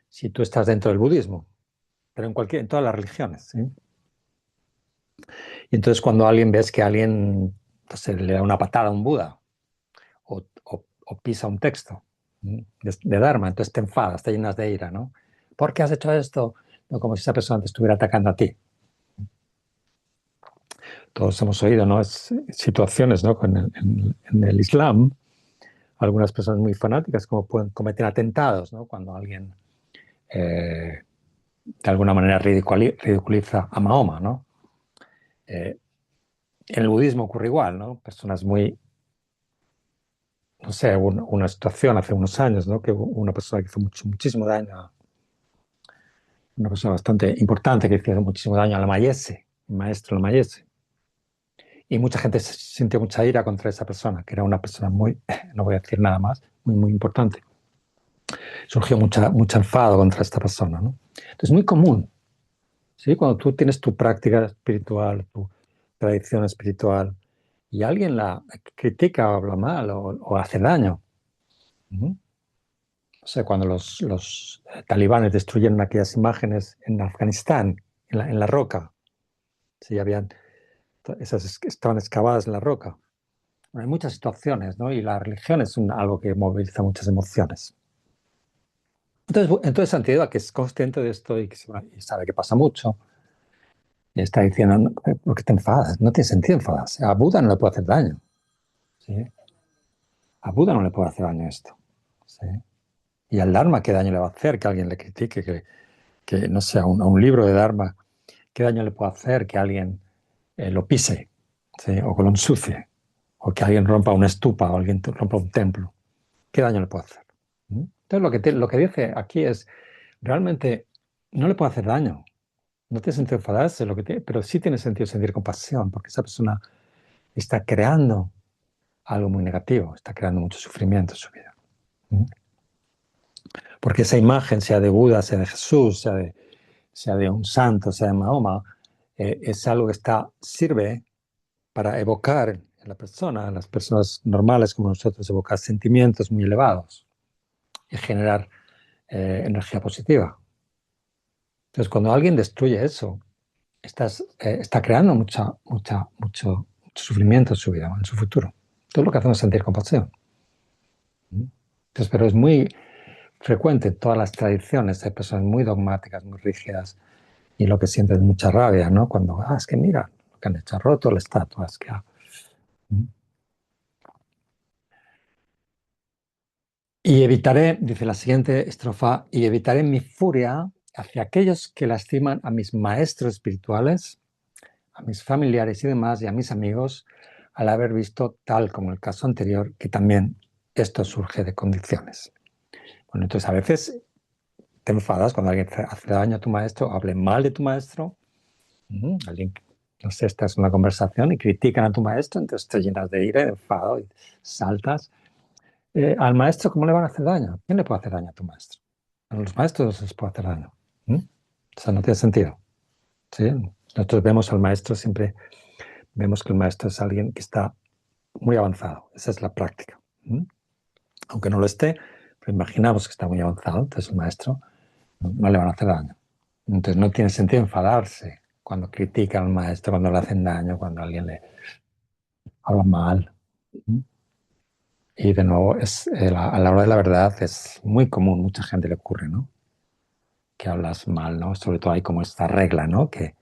si tú estás dentro del budismo, pero en todas las religiones. ¿Sí? Y entonces cuando alguien ves que alguien le da una patada a un Buda o pisa un texto de Dharma, entonces te enfadas, te llenas de ira, ¿no? ¿Por qué has hecho esto? No, como si esa persona te estuviera atacando a ti. Todos hemos oído, ¿no? Situaciones, ¿no? En el Islam, algunas personas muy fanáticas como pueden cometer atentados, ¿no? Cuando alguien de alguna manera ridiculiza a Mahoma, ¿no? En el budismo ocurre igual, ¿no? Personas muy, no sé, una situación hace unos años, ¿no? Que una persona que hizo muchísimo daño, una persona bastante importante que hizo muchísimo daño a Lamayese, el maestro Lamayese. Y mucha gente sintió mucha ira contra esa persona, que era una persona muy, no voy a decir nada más, muy importante. Surgió mucho enfado contra esta persona, ¿no? Entonces, es muy común, ¿sí? Cuando tú tienes tu práctica espiritual, tu tradición espiritual, y alguien la critica o habla mal o hace daño. O sea, cuando los talibanes destruyeron aquellas imágenes en Afganistán, en la roca, sí, esas estaban excavadas en la roca. Bueno, hay muchas situaciones, ¿no? Y la religión es algo que moviliza muchas emociones. Entonces Santidad, que es consciente de esto y sabe que pasa mucho, y está diciendo, no, ¿por qué te enfadas? No tiene sentido enfadarse. A Buda no le puede hacer daño. ¿Sí? A Buda no le puede hacer daño esto. ¿Sí? Y al Dharma, ¿qué daño le va a hacer que alguien le critique? Que no sé, a un libro de Dharma, ¿qué daño le puede hacer que alguien lo pise? ¿Sí? O que lo ensucie? O que alguien rompa una estupa o alguien rompa un templo. ¿Qué daño le puede hacer? Entonces lo que dice aquí es, realmente no le puede hacer daño. No tiene sentido enfadarse, pero sí tiene sentido sentir compasión, porque esa persona está creando algo muy negativo, está creando mucho sufrimiento en su vida. Porque esa imagen, sea de Buda, sea de Jesús, sea de un santo, sea de Mahoma, es algo que sirve para evocar en la persona, en las personas normales como nosotros, evocar sentimientos muy elevados y generar energía positiva. Entonces, cuando alguien destruye eso, está creando mucho sufrimiento en su vida, en su futuro. Todo lo que hacemos es sentir compasión. Entonces, pero es muy frecuente en todas las tradiciones, hay personas muy dogmáticas, muy rígidas, y lo que sienten es mucha rabia, ¿no? Cuando, es que mira, lo que han hecho, ha roto la estatua, es que... Y evitaré, dice la siguiente estrofa, y evitaré mi furia hacia aquellos que lastiman a mis maestros espirituales, a mis familiares y demás, y a mis amigos, al haber visto, tal como el caso anterior, que también esto surge de condiciones. Bueno, entonces a veces te enfadas cuando alguien hace daño a tu maestro, hable mal de tu maestro, alguien, no sé, estás en una conversación y critican a tu maestro, entonces te llenas de ira, de enfado y saltas. Al maestro, ¿cómo le van a hacer daño? ¿Quién le puede hacer daño a tu maestro? A los maestros les puede hacer daño. O sea, no tiene sentido. ¿Sí? Nosotros vemos al maestro, siempre vemos que el maestro es alguien que está muy avanzado. Esa es la práctica. Aunque no lo esté, pero imaginamos que está muy avanzado, entonces el maestro no le van a hacer daño. Entonces no tiene sentido enfadarse cuando critican al maestro, cuando le hacen daño, cuando alguien le habla mal. Y de nuevo, a la hora de la verdad es muy común, mucha gente le ocurre, ¿no? Que hablas mal, ¿no? Sobre todo hay como esta regla, ¿no? Que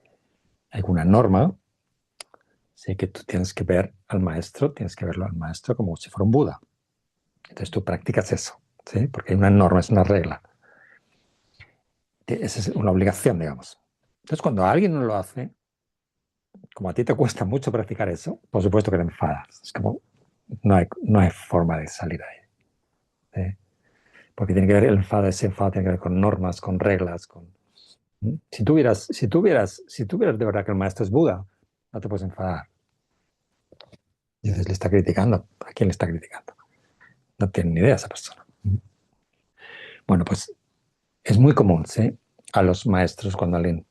hay una norma, Sí, que tú tienes que ver al maestro, tienes que verlo al maestro como si fuera un Buda. Entonces tú practicas eso, ¿sí? Porque hay una norma, es una regla. Esa es una obligación, digamos. Entonces cuando alguien no lo hace, como a ti te cuesta mucho practicar eso, por supuesto que te enfadas. Es como, no hay forma de salir ahí. ¿Sí? Porque tiene que ver el enfado, ese enfado tiene que ver con normas, con reglas, con... ¿Mm? Si tú vieras de verdad que el maestro es Buda, no te puedes enfadar. Y dices, le está criticando. ¿A quién le está criticando? No tiene ni idea esa persona. Bueno, pues es muy común, ¿sí? A los maestros, cuando alguien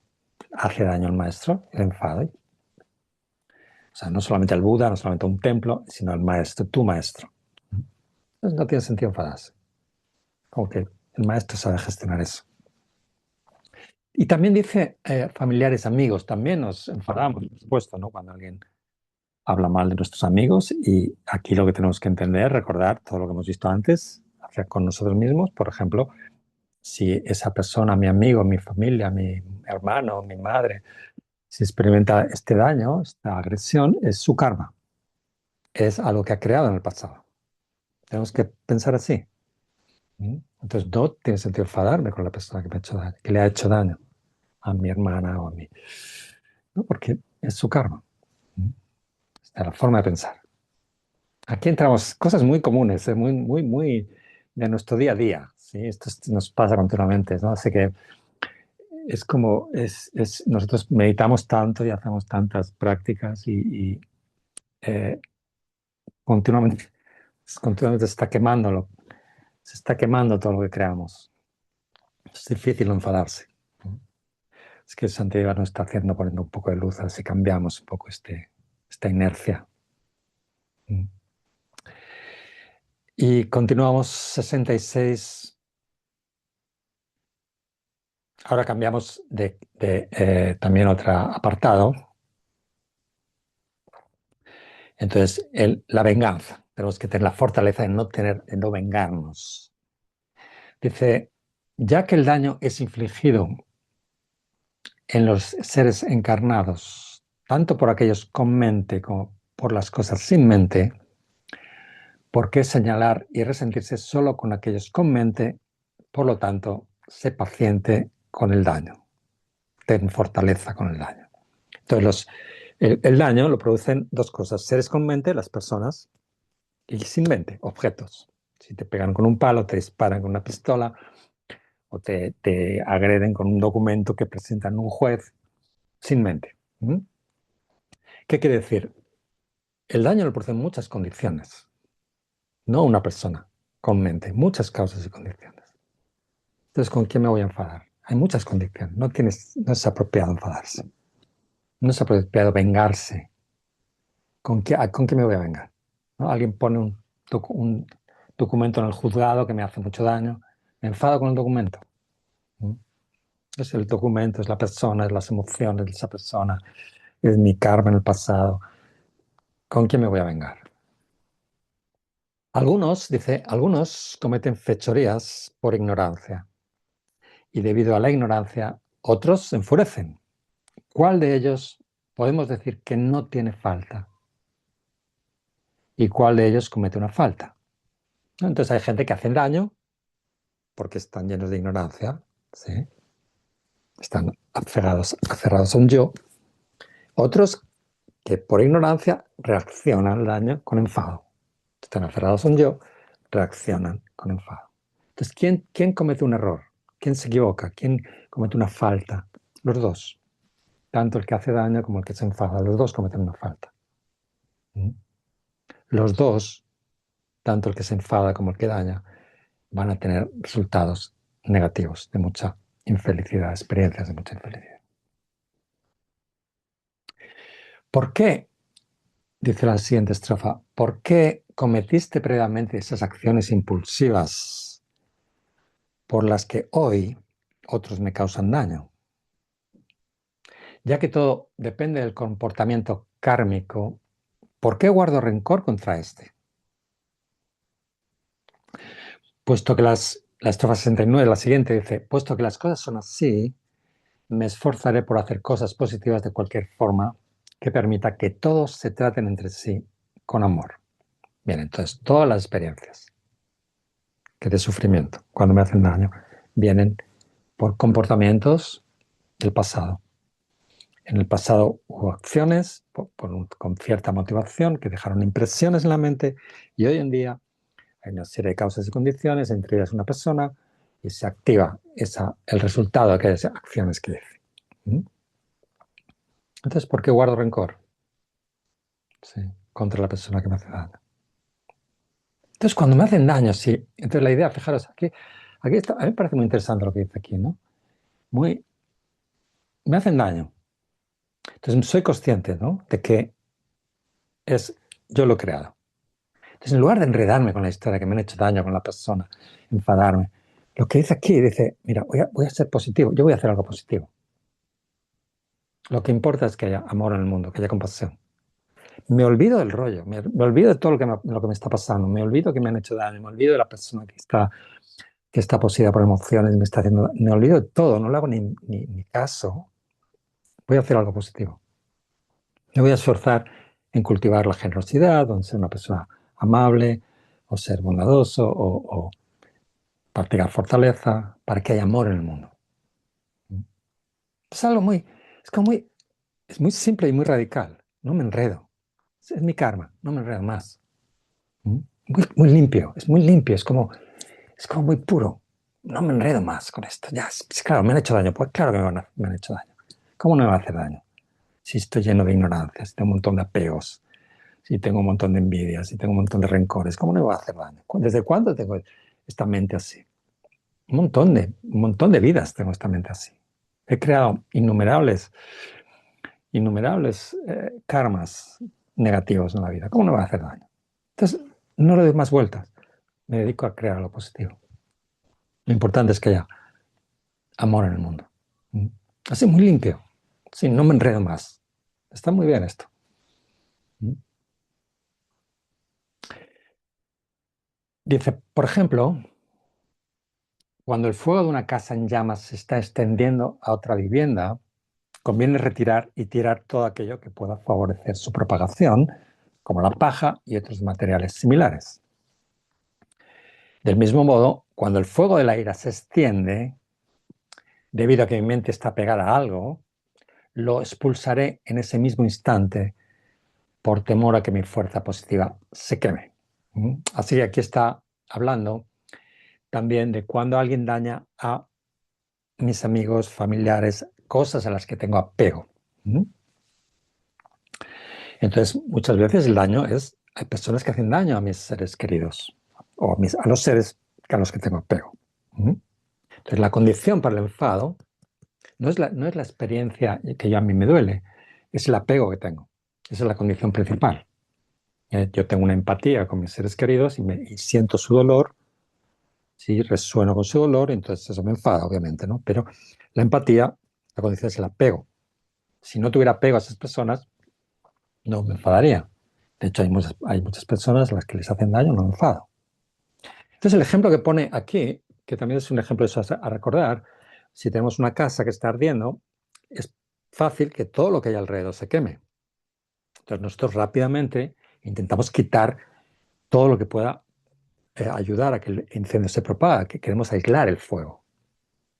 hace daño al maestro, el enfado. O sea, no solamente al Buda, no solamente a un templo, sino al maestro, tu maestro. Entonces no tiene sentido enfadarse. Como que el maestro sabe gestionar eso. Y también dice familiares, amigos, también nos enfadamos, por supuesto, ¿no? Cuando alguien habla mal de nuestros amigos, y aquí lo que tenemos que entender, recordar todo lo que hemos visto antes, hacer con nosotros mismos. Por ejemplo, si esa persona, mi amigo, mi familia, mi hermano, mi madre, si experimenta este daño, esta agresión, es su karma, es algo que ha creado en el pasado. Tenemos que pensar así. Entonces no tiene sentido enfadarme con la persona que me ha hecho daño, que le ha hecho daño a mi hermana o a mí, ¿no? Porque es su karma. Esta es la forma de pensar. Aquí entramos cosas muy comunes, muy, muy, muy de nuestro día a día. ¿Sí? Esto nos pasa continuamente, ¿no? Así que es como, nosotros meditamos tanto y hacemos tantas prácticas y eh, continuamente, continuamente se está quemando todo lo que creamos. Es difícil no enfadarse. Es que Santiago nos está haciendo, poniendo un poco de luz, así cambiamos un poco esta inercia. Y continuamos 66. Ahora cambiamos de también otro apartado. Entonces, la venganza. Tenemos que tener la fortaleza de no vengarnos. Dice, ya que el daño es infligido en los seres encarnados, tanto por aquellos con mente como por las cosas sin mente, ¿por qué señalar y resentirse solo con aquellos con mente? Por lo tanto, sé paciente con el daño. Ten fortaleza con el daño. Entonces, el daño lo producen dos cosas: seres con mente, las personas, y sin mente, objetos. Si te pegan con un palo, te disparan con una pistola o te agreden con un documento que presentan un juez, sin mente. ¿Qué quiere decir? El daño lo producen muchas condiciones, no una persona con mente, muchas causas y condiciones. Entonces, ¿con quién me voy a enfadar? Hay muchas condiciones, no es apropiado enfadarse, no es apropiado vengarse. ¿Con qué me voy a vengar? ¿No? Alguien pone un documento en el juzgado que me hace mucho daño, me enfado con el documento. Es el documento, es la persona, es las emociones de esa persona, es mi karma en el pasado. ¿Con quién me voy a vengar? Algunos cometen fechorías por ignorancia, y debido a la ignorancia, otros se enfurecen. ¿Cuál de ellos podemos decir que no tiene falta? ¿Y cuál de ellos comete una falta? Entonces hay gente que hace daño porque están llenos de ignorancia, ¿sí? Están aferrados a un yo. Otros que por ignorancia reaccionan al daño con enfado. Están aferrados a un yo, reaccionan con enfado. Entonces, ¿quién comete un error? ¿Quién se equivoca? ¿Quién comete una falta? Los dos. Tanto el que hace daño como el que se enfada. Los dos cometen una falta. Los dos, tanto el que se enfada como el que daña, van a tener resultados negativos de mucha infelicidad, experiencias de mucha infelicidad. ¿Por qué? Dice la siguiente estrofa: ¿por qué cometiste previamente esas acciones impulsivas por las que hoy otros me causan daño? Ya que todo depende del comportamiento kármico, ¿por qué guardo rencor contra este? Puesto que la estrofa 69, la siguiente, dice: puesto que las cosas son así, me esforzaré por hacer cosas positivas de cualquier forma, que permita que todos se traten entre sí con amor. Bien, entonces todas las experiencias que de sufrimiento, cuando me hacen daño, vienen por comportamientos del pasado. En el pasado hubo acciones con cierta motivación que dejaron impresiones en la mente y hoy en día hay una serie de causas y condiciones, entre ellas una persona, y se activa el resultado de aquellas acciones que hice. ¿Mm? Entonces, ¿por qué guardo rencor? Sí, contra la persona que me hace daño. Entonces, cuando me hacen daño, sí. Entonces, la idea, fijaros, aquí está, a mí me parece muy interesante lo que dice aquí, ¿no? Me hacen daño. Entonces, soy consciente, ¿no? De que yo lo he creado. Entonces, en lugar de enredarme con la historia que me han hecho daño con la persona, enfadarme, lo que dice aquí, dice, mira, voy a ser positivo, yo voy a hacer algo positivo. Lo que importa es que haya amor en el mundo, que haya compasión. Me olvido del rollo, me olvido de todo lo que me está pasando, me olvido que me han hecho daño, me olvido de la persona que está poseída por emociones, me olvido de todo, no le hago ni caso. Voy a hacer algo positivo. Me voy a esforzar en cultivar la generosidad, o en ser una persona amable, o ser bondadoso, o practicar fortaleza, para que haya amor en el mundo. Es algo es muy simple y muy radical. No me enredo. Es mi karma, no me enredo más. Muy limpio, es muy limpio, es como muy puro. No me enredo más con esto. Ya, claro, me han hecho daño. Pues claro que me han hecho daño. ¿Cómo no me va a hacer daño? Si estoy lleno de ignorancia, si tengo un montón de apegos, si tengo un montón de envidias, si tengo un montón de rencores, ¿cómo no me va a hacer daño? ¿Desde cuándo tengo esta mente así? Un montón de vidas tengo esta mente así. He creado innumerables karmas negativos en la vida. ¿Cómo no me va a hacer daño? Entonces, no le doy más vueltas. Me dedico a crear lo positivo. Lo importante es que haya amor en el mundo. Así, muy limpio. Sí, no me enredo más. Está muy bien esto. Dice, por ejemplo, cuando el fuego de una casa en llamas se está extendiendo a otra vivienda, conviene retirar y tirar todo aquello que pueda favorecer su propagación, como la paja y otros materiales similares. Del mismo modo, cuando el fuego de la ira se extiende, debido a que mi mente está pegada a algo, lo expulsaré en ese mismo instante por temor a que mi fuerza positiva se queme. Así que aquí está hablando también de cuando alguien daña a mis amigos, familiares, cosas a las que tengo apego. Entonces, muchas veces el daño hay personas que hacen daño a mis seres queridos o a los seres a los que tengo apego. Entonces, la condición para el enfado no es la experiencia que a mí me duele, es el apego que tengo. Esa es la condición principal. Yo tengo una empatía con mis seres queridos y siento su dolor, sí, resueno con su dolor, entonces eso me enfada, obviamente, ¿no? Pero la empatía, la condición es el apego. Si no tuviera apego a esas personas, no me enfadaría. De hecho, hay muchas personas a las que les hacen daño, no me enfado. Entonces, el ejemplo que pone aquí, que también es un ejemplo de eso a recordar, si tenemos una casa que está ardiendo, es fácil que todo lo que hay alrededor se queme. Entonces, nosotros rápidamente intentamos quitar todo lo que pueda ayudar a que el incendio se propague, que queremos aislar el fuego.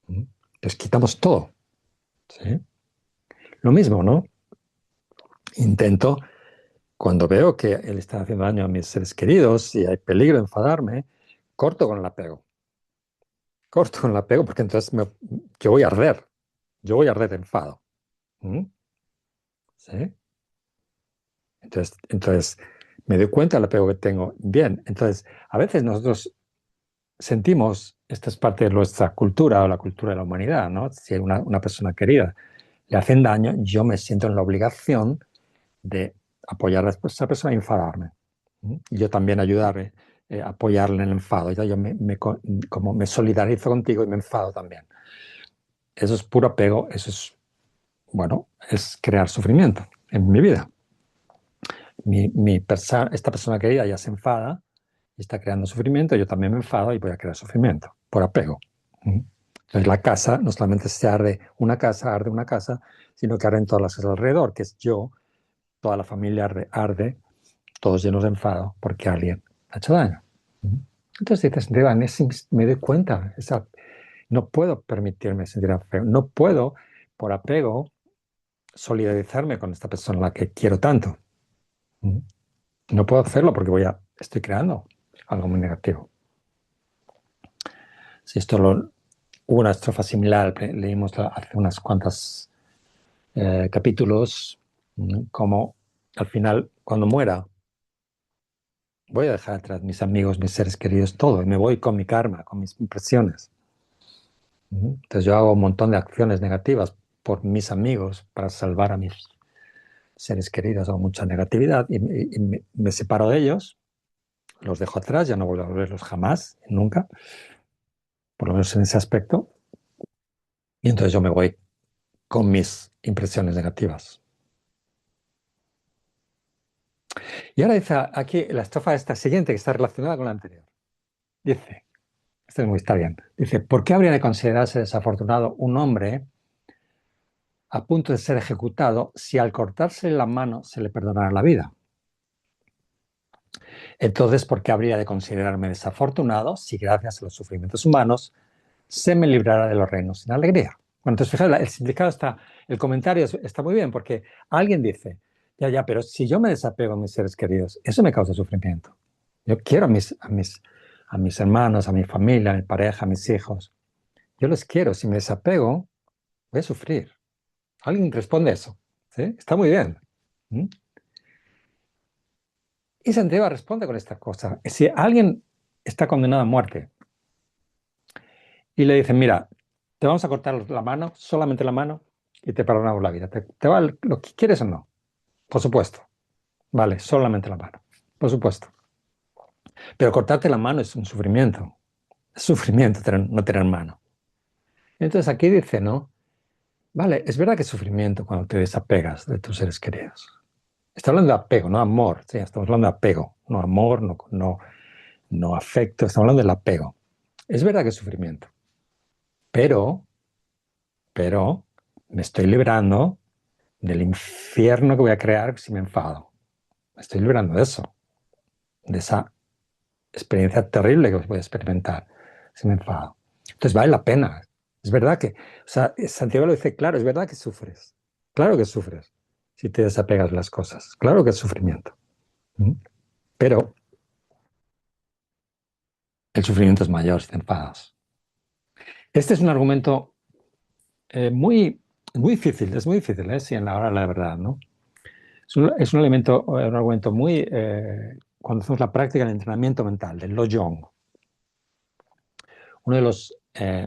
Entonces, quitamos todo. ¿Sí? Lo mismo, ¿no? Intento, cuando veo que él está haciendo daño a mis seres queridos y hay peligro de enfadarme, corto con el apego. Corto con el apego porque entonces yo voy a arder. Yo voy a arder de enfado. ¿Sí? Entonces, me doy cuenta del apego que tengo. Bien, entonces, a veces nosotros sentimos, esta es parte de nuestra cultura o la cultura de la humanidad, ¿no? Si una persona querida le hacen daño, yo me siento en la obligación de apoyar a esa persona y enfadarme. Yo también ayudarle, apoyarle en el enfado. Yo como me solidarizo contigo y me enfado también. Eso es puro apego, eso es, bueno, es crear sufrimiento en mi vida. Esta persona querida ya se enfada y está creando sufrimiento, yo también me enfado y voy a crear sufrimiento por apego. Entonces la casa, no solamente se arde una casa, sino que arden todas las casas alrededor, que es yo toda la familia arde, todos llenos de enfado porque alguien ha hecho daño. Entonces dices, me doy cuenta, no puedo permitirme sentir apego, no puedo, por apego, solidarizarme con esta persona a la que quiero tanto. No puedo hacerlo porque estoy creando algo muy negativo. Si hubo una estrofa similar, leímos hace unas cuantas capítulos, como al final, cuando muera, voy a dejar atrás mis amigos, mis seres queridos, todo, y me voy con mi karma, con mis impresiones. Entonces yo hago un montón de acciones negativas por mis amigos para salvar a mis seres queridos, hago mucha negatividad y me separo de ellos, los dejo atrás, ya no vuelvo a verlos jamás, nunca, por lo menos en ese aspecto, y entonces yo me voy con mis impresiones negativas. Y ahora dice aquí la estrofa esta siguiente, que está relacionada con la anterior. Dice, está bien, dice, ¿por qué habría de considerarse desafortunado un hombre a punto de ser ejecutado si al cortarse la mano se le perdonara la vida? Entonces, ¿por qué habría de considerarme desafortunado si gracias a los sufrimientos humanos se me librara de los reinos sin alegría? Bueno, entonces, fijaos, el significado el comentario está muy bien, porque alguien dice, ya, pero si yo me desapego a mis seres queridos, eso me causa sufrimiento. Yo quiero a mis hermanos, a mi familia, a mi pareja, a mis hijos. Yo los quiero. Si me desapego, voy a sufrir. Alguien responde eso. ¿Sí? Está muy bien. Y Santiago responde con esta cosa. Si alguien está condenado a muerte y le dicen, mira, te vamos a cortar la mano, solamente la mano, y te perdonamos la vida. ¿Te va lo que quieres o no? Por supuesto. Vale, solamente la mano. Por supuesto. Pero cortarte la mano es un sufrimiento. Es sufrimiento no tener mano. Entonces aquí dice, ¿no? Vale, es verdad que es sufrimiento cuando te desapegas de tus seres queridos. Está hablando de apego, no amor. Sí, estamos hablando de apego. No amor, no afecto. Estamos hablando del apego. Es verdad que es sufrimiento. Pero me estoy librando del infierno que voy a crear si me enfado. Me estoy librando de eso, de esa experiencia terrible que voy a experimentar si me enfado. Entonces vale la pena. Es verdad que, o sea, Santiago lo dice claro, es verdad que sufres. Claro que sufres si te desapegas de las cosas. Claro que es sufrimiento. Pero el sufrimiento es mayor si te enfadas. Este es un argumento muy, muy difícil, es muy difícil, sí, en la hora de la verdad, ¿no? Es un argumento muy, cuando hacemos la práctica del entrenamiento mental, del Lojong. Uno de los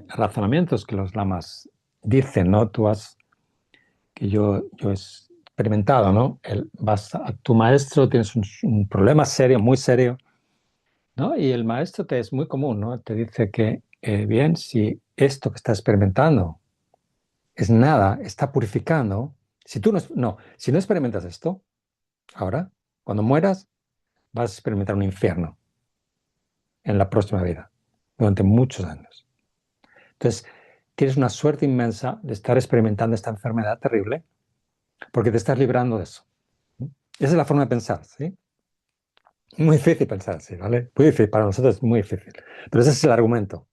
razonamientos que los lamas dicen, ¿no? Que yo he experimentado, ¿no? Vas a tu maestro, tienes un problema serio, muy serio, ¿no? Y el maestro es muy común, ¿no? Te dice que, bien, si esto que estás experimentando es nada, está purificando, si no experimentas esto, ahora, cuando mueras, vas a experimentar un infierno en la próxima vida, durante muchos años. Entonces, tienes una suerte inmensa de estar experimentando esta enfermedad terrible porque te estás librando de eso. Esa es la forma de pensar, ¿sí? Muy difícil pensar así, ¿vale? Muy difícil, para nosotros es muy difícil. Pero ese es el argumento.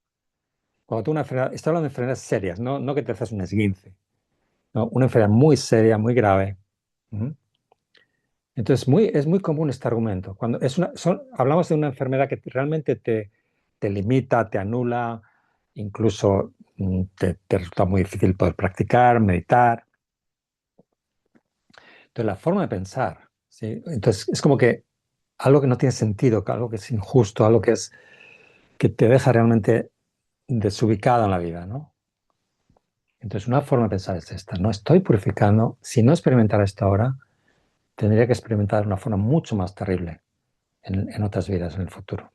Cuando tú estoy hablando de enfermedades serias, no que te haces un esguince, no, una enfermedad muy seria, muy grave. Entonces, es muy común este argumento. Cuando hablamos de una enfermedad que realmente te limita, te anula, incluso te resulta muy difícil poder practicar, meditar. Entonces, la forma de pensar, ¿sí? Entonces, es como que algo que no tiene sentido, algo que es injusto, algo que te deja realmente desubicado en la vida, ¿no? Entonces, una forma de pensar es esta: no estoy purificando. Si no experimentara esto ahora, tendría que experimentar de una forma mucho más terrible en otras vidas en el futuro.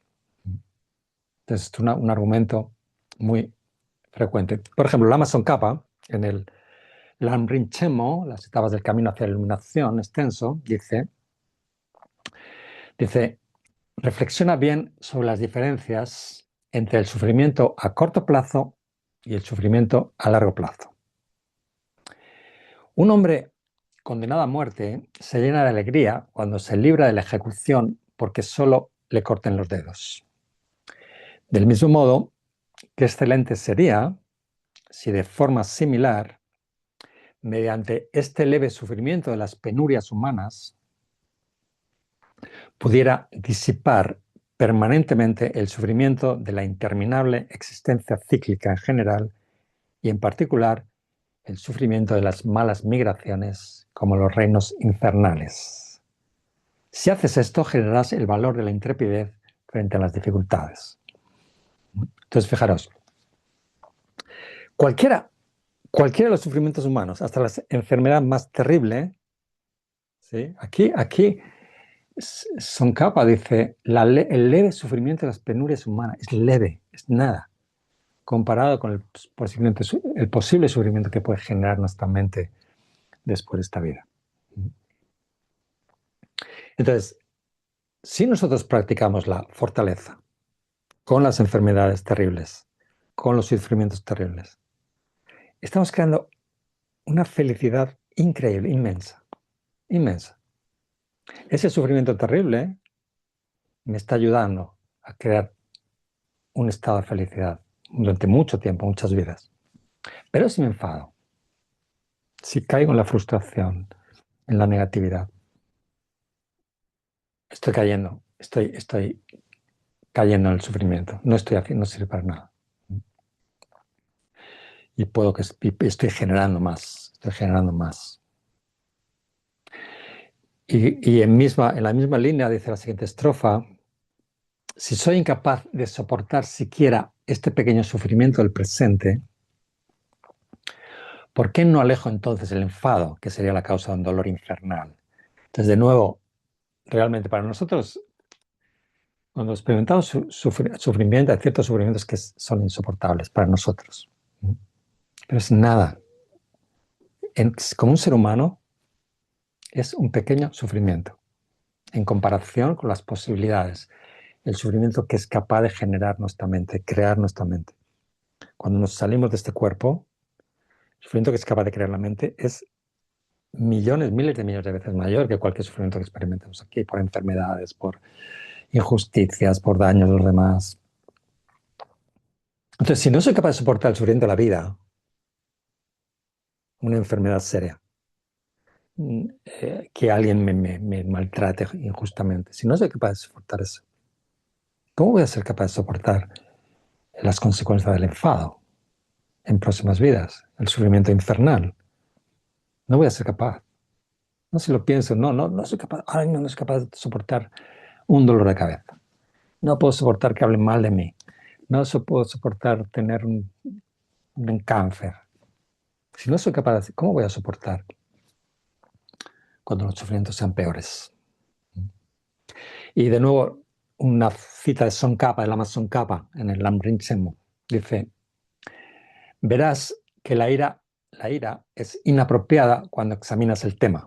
Entonces, es un argumento muy frecuente. Por ejemplo, Lama Tsongkhapa, en el Lamrim Chenmo, las etapas del camino hacia la iluminación extenso, dice, reflexiona bien sobre las diferencias entre el sufrimiento a corto plazo y el sufrimiento a largo plazo. Un hombre condenado a muerte se llena de alegría cuando se libra de la ejecución porque solo le corten los dedos. Del mismo modo, qué excelente sería si de forma similar, mediante este leve sufrimiento de las penurias humanas, pudiera disipar permanentemente el sufrimiento de la interminable existencia cíclica en general y en particular el sufrimiento de las malas migraciones como los reinos infernales. Si haces esto, generarás el valor de la intrepidez frente a las dificultades. Entonces, fijaros, cualquiera de los sufrimientos humanos, hasta la enfermedad más terrible, ¿sí? Aquí Tsongkhapa dice, el leve sufrimiento de las penurias humanas es leve, es nada, comparado con el posible sufrimiento que puede generar nuestra mente después de esta vida. Entonces, si nosotros practicamos la fortaleza con las enfermedades terribles, con los sufrimientos terribles, estamos creando una felicidad increíble, inmensa, inmensa. Ese sufrimiento terrible me está ayudando a crear un estado de felicidad durante mucho tiempo, muchas vidas. Pero si me enfado, si caigo en la frustración, en la negatividad, estoy cayendo, estoy cayendo en el sufrimiento, no sirve para nada. Y estoy generando más, Y en la misma línea dice la siguiente estrofa, si soy incapaz de soportar siquiera este pequeño sufrimiento del presente, ¿por qué no alejo entonces el enfado, que sería la causa de un dolor infernal? Entonces, de nuevo, realmente para nosotros, cuando experimentamos sufrimiento, hay ciertos sufrimientos que son insoportables para nosotros. Pero es nada. Como un ser humano, es un pequeño sufrimiento en comparación con las posibilidades, el sufrimiento que es capaz de generar nuestra mente, crear nuestra mente. Cuando nos salimos de este cuerpo, el sufrimiento que es capaz de crear la mente es millones, miles de millones de veces mayor que cualquier sufrimiento que experimentemos aquí, por enfermedades, por injusticias, por daños a los demás. Entonces, si no soy capaz de soportar el sufrimiento de la vida, una enfermedad seria, que alguien me maltrate injustamente, si no soy capaz de soportar eso, ¿cómo voy a ser capaz de soportar las consecuencias del enfado en próximas vidas, el sufrimiento infernal? No voy a ser capaz. No, si lo pienso, no soy capaz, ahora no soy capaz de soportar un dolor de cabeza. No puedo soportar que hablen mal de mí. No puedo soportar tener un cáncer. Si no soy capaz, ¿cómo voy a soportar cuando los sufrimientos sean peores? Y de nuevo, una cita de Tsongkhapa, de Lama Tsongkhapa, en el Lamrim Chenmo, dice, verás que la ira es inapropiada cuando examinas el tema.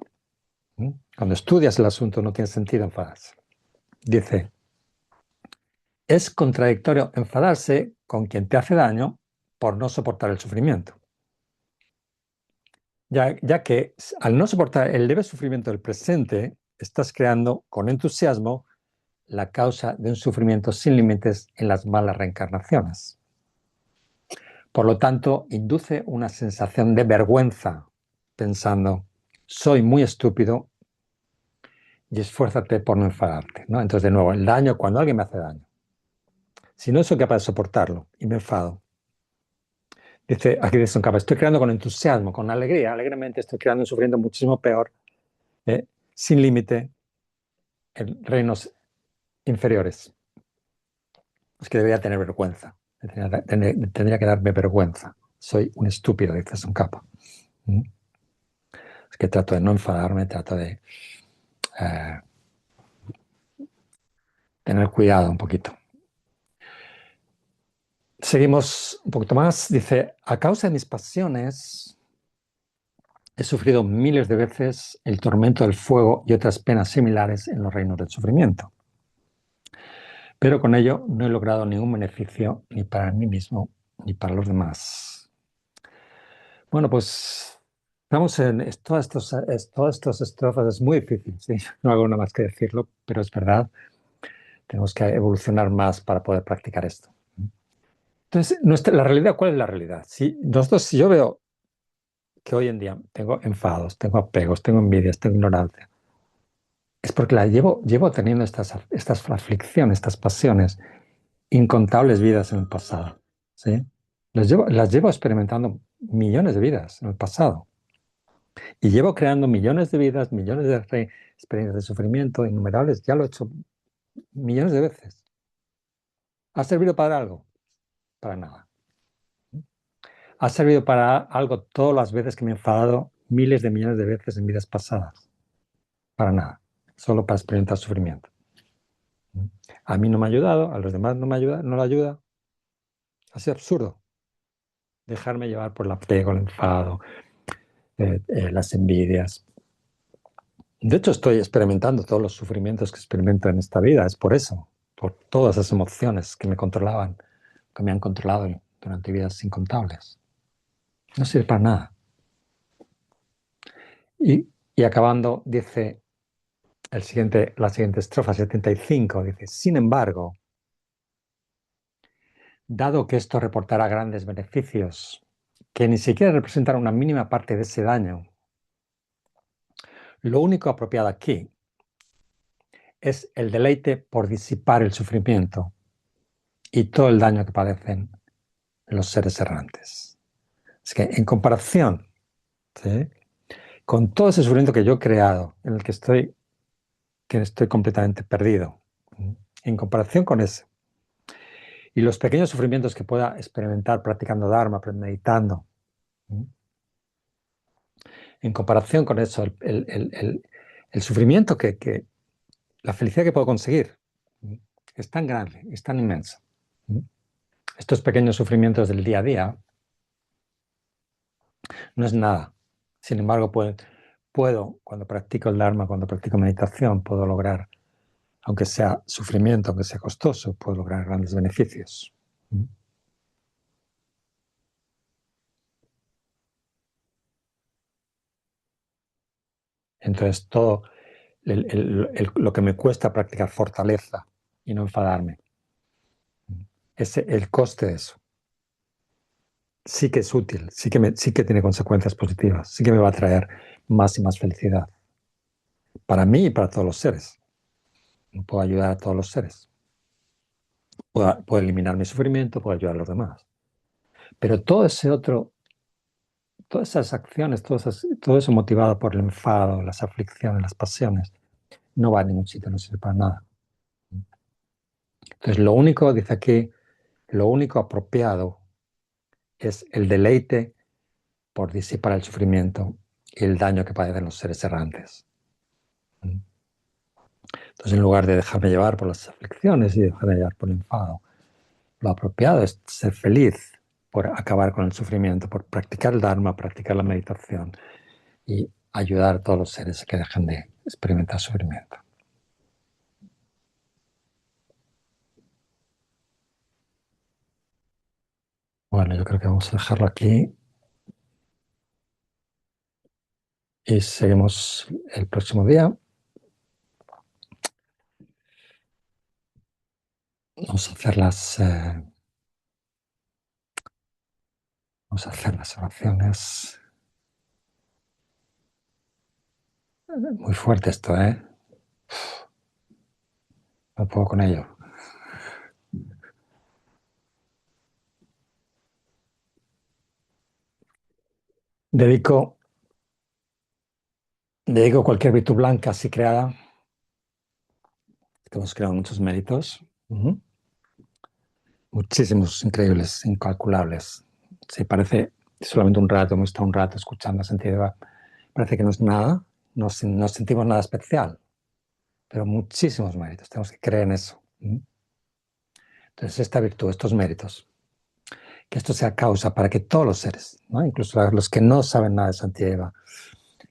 Cuando estudias el asunto no tiene sentido enfadarse. Dice, es contradictorio enfadarse con quien te hace daño por no soportar el sufrimiento. Ya que al no soportar el leve sufrimiento del presente, estás creando con entusiasmo la causa de un sufrimiento sin límites en las malas reencarnaciones. Por lo tanto, induce una sensación de vergüenza, pensando, soy muy estúpido y esfuérzate por no enfadarte, ¿no? Entonces, de nuevo, el daño, cuando alguien me hace daño, si no soy capaz de soportarlo y me enfado, dice aquí de Tsongkhapa, estoy creando con entusiasmo, con alegría, alegremente estoy creando un sufrimiento muchísimo peor, sin límite, en reinos inferiores. Es que debería tener vergüenza. Tendría que darme vergüenza. Soy un estúpido, dice Tsongkhapa. Es que trato de no enfadarme, trato de tener cuidado un poquito. Seguimos un poquito más. Dice, a causa de mis pasiones, he sufrido miles de veces el tormento del fuego y otras penas similares en los reinos del sufrimiento. Pero con ello no he logrado ningún beneficio ni para mí mismo ni para los demás. Bueno, pues Estamos en todas estas estrofas, es muy difícil, sí, no hago nada más que decirlo, pero es verdad, tenemos que evolucionar más para poder practicar esto. Entonces, la realidad, ¿cuál es la realidad? Si yo veo que hoy en día tengo enfados, tengo apegos, tengo envidias, tengo ignorancia, es porque llevo teniendo estas aflicciones, estas pasiones, incontables vidas en el pasado, ¿sí? Las llevo experimentando millones de vidas en el pasado. Y llevo creando millones de vidas, millones de experiencias de sufrimiento, innumerables, ya lo he hecho millones de veces. ¿Ha servido para algo? Para nada. ¿Ha servido para algo todas las veces que me he enfadado miles de millones de veces en vidas pasadas? Para nada. Solo para experimentar sufrimiento. A mí no me ha ayudado, a los demás no me ayuda, no le ayuda. Ha sido absurdo dejarme llevar por el apego, el enfado, las envidias. De hecho, estoy experimentando todos los sufrimientos que experimento en esta vida. Es por eso, por todas esas emociones que me controlaban, que me han controlado durante vidas incontables. No sirve para nada. Y acabando, dice la siguiente estrofa, 75, dice, sin embargo, dado que esto reportará grandes beneficios, que ni siquiera representan una mínima parte de ese daño, lo único apropiado aquí es el deleite por disipar el sufrimiento y todo el daño que padecen los seres errantes. Es que en comparación, ¿sí?, con todo ese sufrimiento que yo he creado, en el que estoy completamente perdido, en comparación con ese, y los pequeños sufrimientos que pueda experimentar practicando Dharma, meditando, en comparación con eso, el sufrimiento la felicidad que puedo conseguir es tan grande, es tan inmensa. Estos pequeños sufrimientos del día a día no es nada. Sin embargo, cuando practico el Dharma, cuando practico meditación, puedo lograr, aunque sea sufrimiento, aunque sea costoso, puedo lograr grandes beneficios. Entonces, todo lo que me cuesta practicar fortaleza y no enfadarme, el coste de eso sí que es útil, sí que tiene consecuencias positivas, sí que me va a traer más y más felicidad para mí y para todos los seres. Puedo ayudar a todos los seres. Puedo eliminar mi sufrimiento, puedo ayudar a los demás. Pero todas esas acciones, todo eso motivado por el enfado, las aflicciones, las pasiones, no va a ningún sitio, no sirve para nada. Entonces, dice aquí, lo único apropiado es el deleite por disipar el sufrimiento y el daño que padecen los seres errantes. Entonces, en lugar de dejarme llevar por las aflicciones y dejarme llevar por el enfado, lo apropiado es ser feliz por acabar con el sufrimiento, por practicar el Dharma, practicar la meditación y ayudar a todos los seres que dejen de experimentar sufrimiento. Bueno, yo creo que vamos a dejarlo aquí y seguimos el próximo día. Vamos a hacer las oraciones. Muy fuerte esto, ¿eh? No puedo con ello. Dedico cualquier virtud blanca así creada, que hemos creado muchos méritos, muchísimos, increíbles, incalculables. Sí, parece solamente un rato, hemos estado un rato escuchando a Santiago, parece que no es nada, no sentimos nada especial, pero muchísimos méritos, tenemos que creer en eso. Entonces, esta virtud, estos méritos, que esto sea causa para que todos los seres, ¿no?, incluso los que no saben nada de Santiago,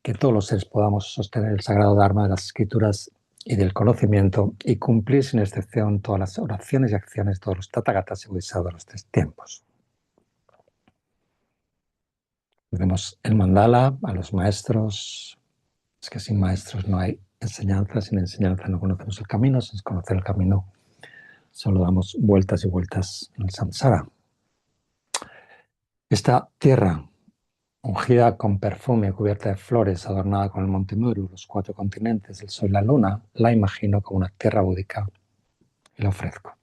que todos los seres podamos sostener el sagrado Dharma de las escrituras y del conocimiento y cumplir sin excepción todas las oraciones y acciones de todos los Tathagatas y Bodhisattvas de los tres tiempos. Vemos el mandala a los maestros. Es que sin maestros no hay enseñanza, sin enseñanza no conocemos el camino, sin conocer el camino solo damos vueltas y vueltas en el samsara. Esta tierra ungida con perfume, cubierta de flores, adornada con el monte Meru, los 4 continentes, el sol y la luna, la imagino como una tierra búdica y la ofrezco.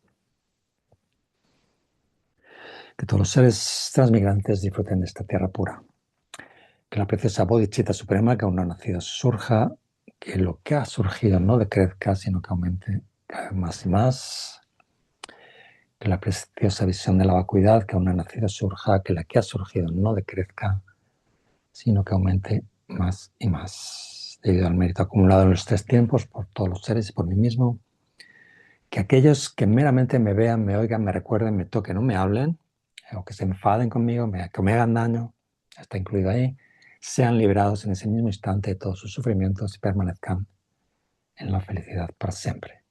Que todos los seres transmigrantes disfruten de esta tierra pura. Que la preciosa bodhicitta suprema que aún no ha nacido surja, que lo que ha surgido no decrezca, sino que aumente cada vez más y más. Que la preciosa visión de la vacuidad que aún no ha nacido surja, que la que ha surgido no decrezca, sino que aumente más y más, debido al mérito acumulado en los 3 tiempos por todos los seres y por mí mismo. Que aquellos que meramente me vean, me oigan, me recuerden, me toquen o me hablen, o que se enfaden conmigo, que me hagan daño, está incluido ahí, sean liberados en ese mismo instante de todos sus sufrimientos y permanezcan en la felicidad para siempre.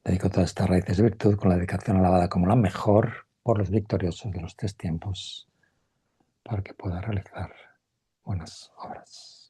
Dedico todas estas raíces de virtud con la dedicación alabada como la mejor por los victoriosos de los 3 tiempos, para que pueda realizar buenas obras.